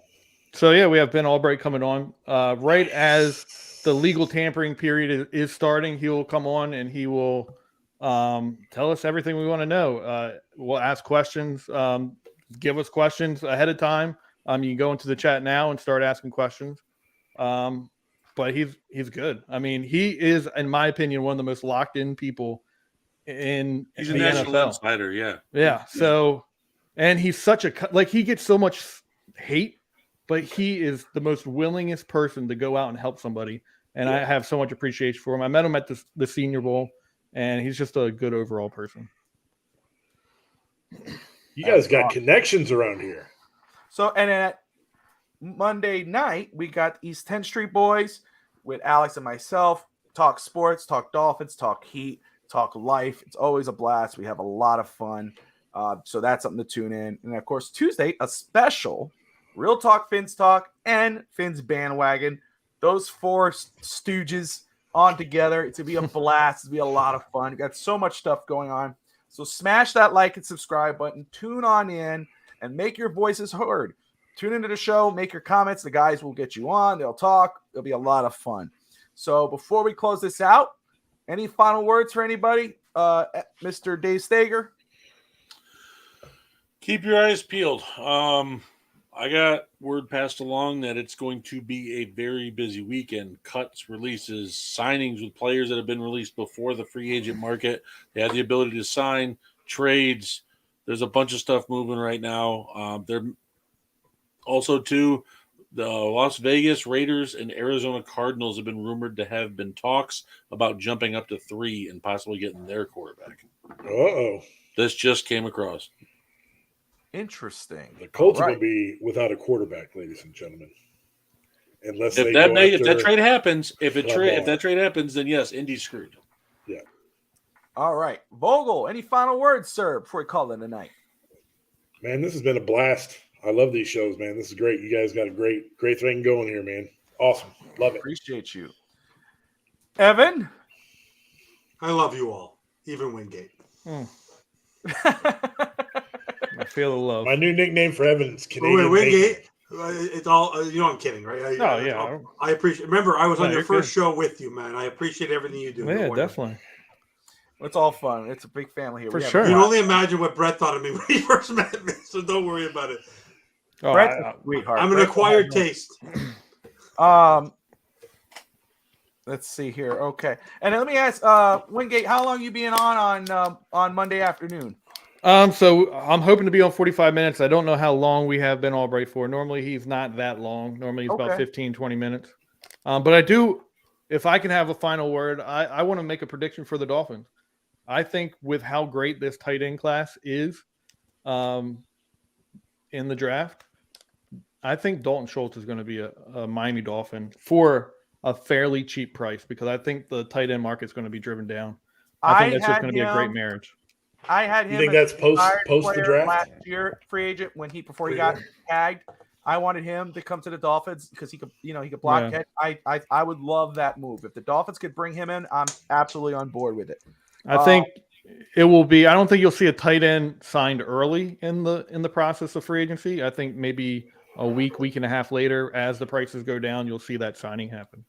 So, we have Ben Albright coming on. Right as the legal tampering period is starting, he will come on and he will tell us everything we want to know. We'll ask questions. Give us questions ahead of time. You can go into the chat now and start asking questions. But he's good. I mean, he is, in my opinion, one of the most locked in people in he's the a national NFL. insider, Yeah. So, and he's such he gets so much hate, but he is the most willingest person to go out and help somebody. And I have so much appreciation for him. I met him at the Senior Bowl, and he's just a good overall person. You guys got connections around here. So, and at Monday night, we got East 10th Street Boys with Alex and myself. Talk sports, talk Dolphins, talk Heat, talk life. It's always a blast. We have a lot of fun. So that's something to tune in. And, of course, Tuesday, a special Real Talk Fins Talk and Fins Bandwagon. Those four stooges on together. It's going to be a blast. It's going to be a lot of fun. We've got so much stuff going on. So smash that like and subscribe button. Tune on in and make your voices heard. Tune into the show. Make your comments. The guys will get you on. They'll talk. It'll be a lot of fun. So before we close this out, any final words for anybody? Mr. Dave Stager? Keep your eyes peeled. I got word passed along that it's going to be a very busy weekend. Cuts, releases, signings with players that have been released before the free agent market. They have the ability to sign, trades. There's a bunch of stuff moving right now. They're also, too, the Las Vegas Raiders and Arizona Cardinals have been rumored to have been talks about jumping up to 3 and possibly getting their quarterback. Uh-oh. This just came across. Interesting. The Colts will be without a quarterback, ladies and gentlemen. Unless if that trade happens, if that trade happens, then yes, Indy's screwed. Yeah. All right. Vogel, any final words, sir, before we call it a night? Man, this has been a blast. I love these shows, man. This is great. You guys got a great thing going here, man. Awesome. Love it. Appreciate you. Evan? I love you all, even Wingate. I feel the love. My new nickname for Evan is Canadian. Wingate. It's all I'm kidding, right? I appreciate. Remember, I was on your first show with you, man. I appreciate everything you do. Yeah, definitely. It's all fun. It's a big family here. For sure. You can only imagine what Brett thought of me when he first met me, so don't worry about it. Oh, Brett's a sweetheart. I'm an acquired taste. Let's see here. Okay, and let me ask, Wingate, how long you being on Monday afternoon? So I'm hoping to be on 45 minutes. I don't know how long we have Ben Albright for. Normally he's not that long. Normally he's about 15, 20 minutes. But I do, if I can have a final word, I want to make a prediction for the Dolphins. I think with how great this tight end class is in the draft, I think Dalton Schultz is going to be a Miami Dolphin for a fairly cheap price because I think the tight end market is going to be driven down. I think that's just going to be a great marriage. I had him. You think that's post the draft? Last year, free agent before he got tagged. I wanted him to come to the Dolphins because he could block catch. I would love that move. If the Dolphins could bring him in, I'm absolutely on board with it. I think it will be. I don't think you'll see a tight end signed early in the process of free agency. I think maybe a week and a half later, as the prices go down, you'll see that signing happen.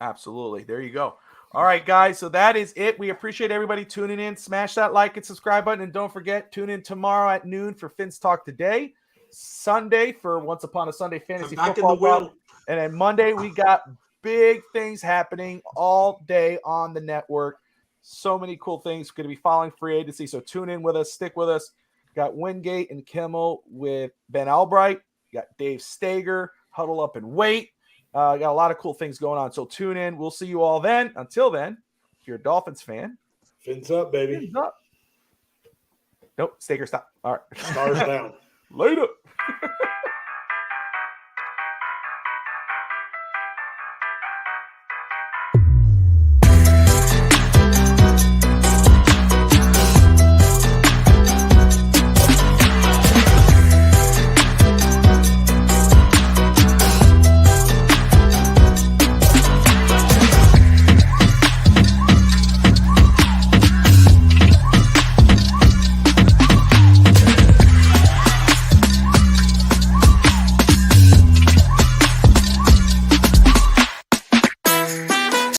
Absolutely. There you go. All right, guys. So that is it. We appreciate everybody tuning in. Smash that like and subscribe button. And don't forget, tune in tomorrow at noon for Finn's Talk Today. Sunday for Once Upon a Sunday Fantasy I'm back Football. in the wheel. And then Monday, we got big things happening all day on the network. So many cool things. Going to be following free agency. So tune in with us. Stick with us. Got Wingate and Kimmel with Ben Albright. Got Dave Stager. Huddle up and wait. Got a lot of cool things going on. So tune in. We'll see you all then. Until then, if you're a Dolphins fan, Fins up, baby. fins up. Nope. Stager, stop. All right. Stars down. Later.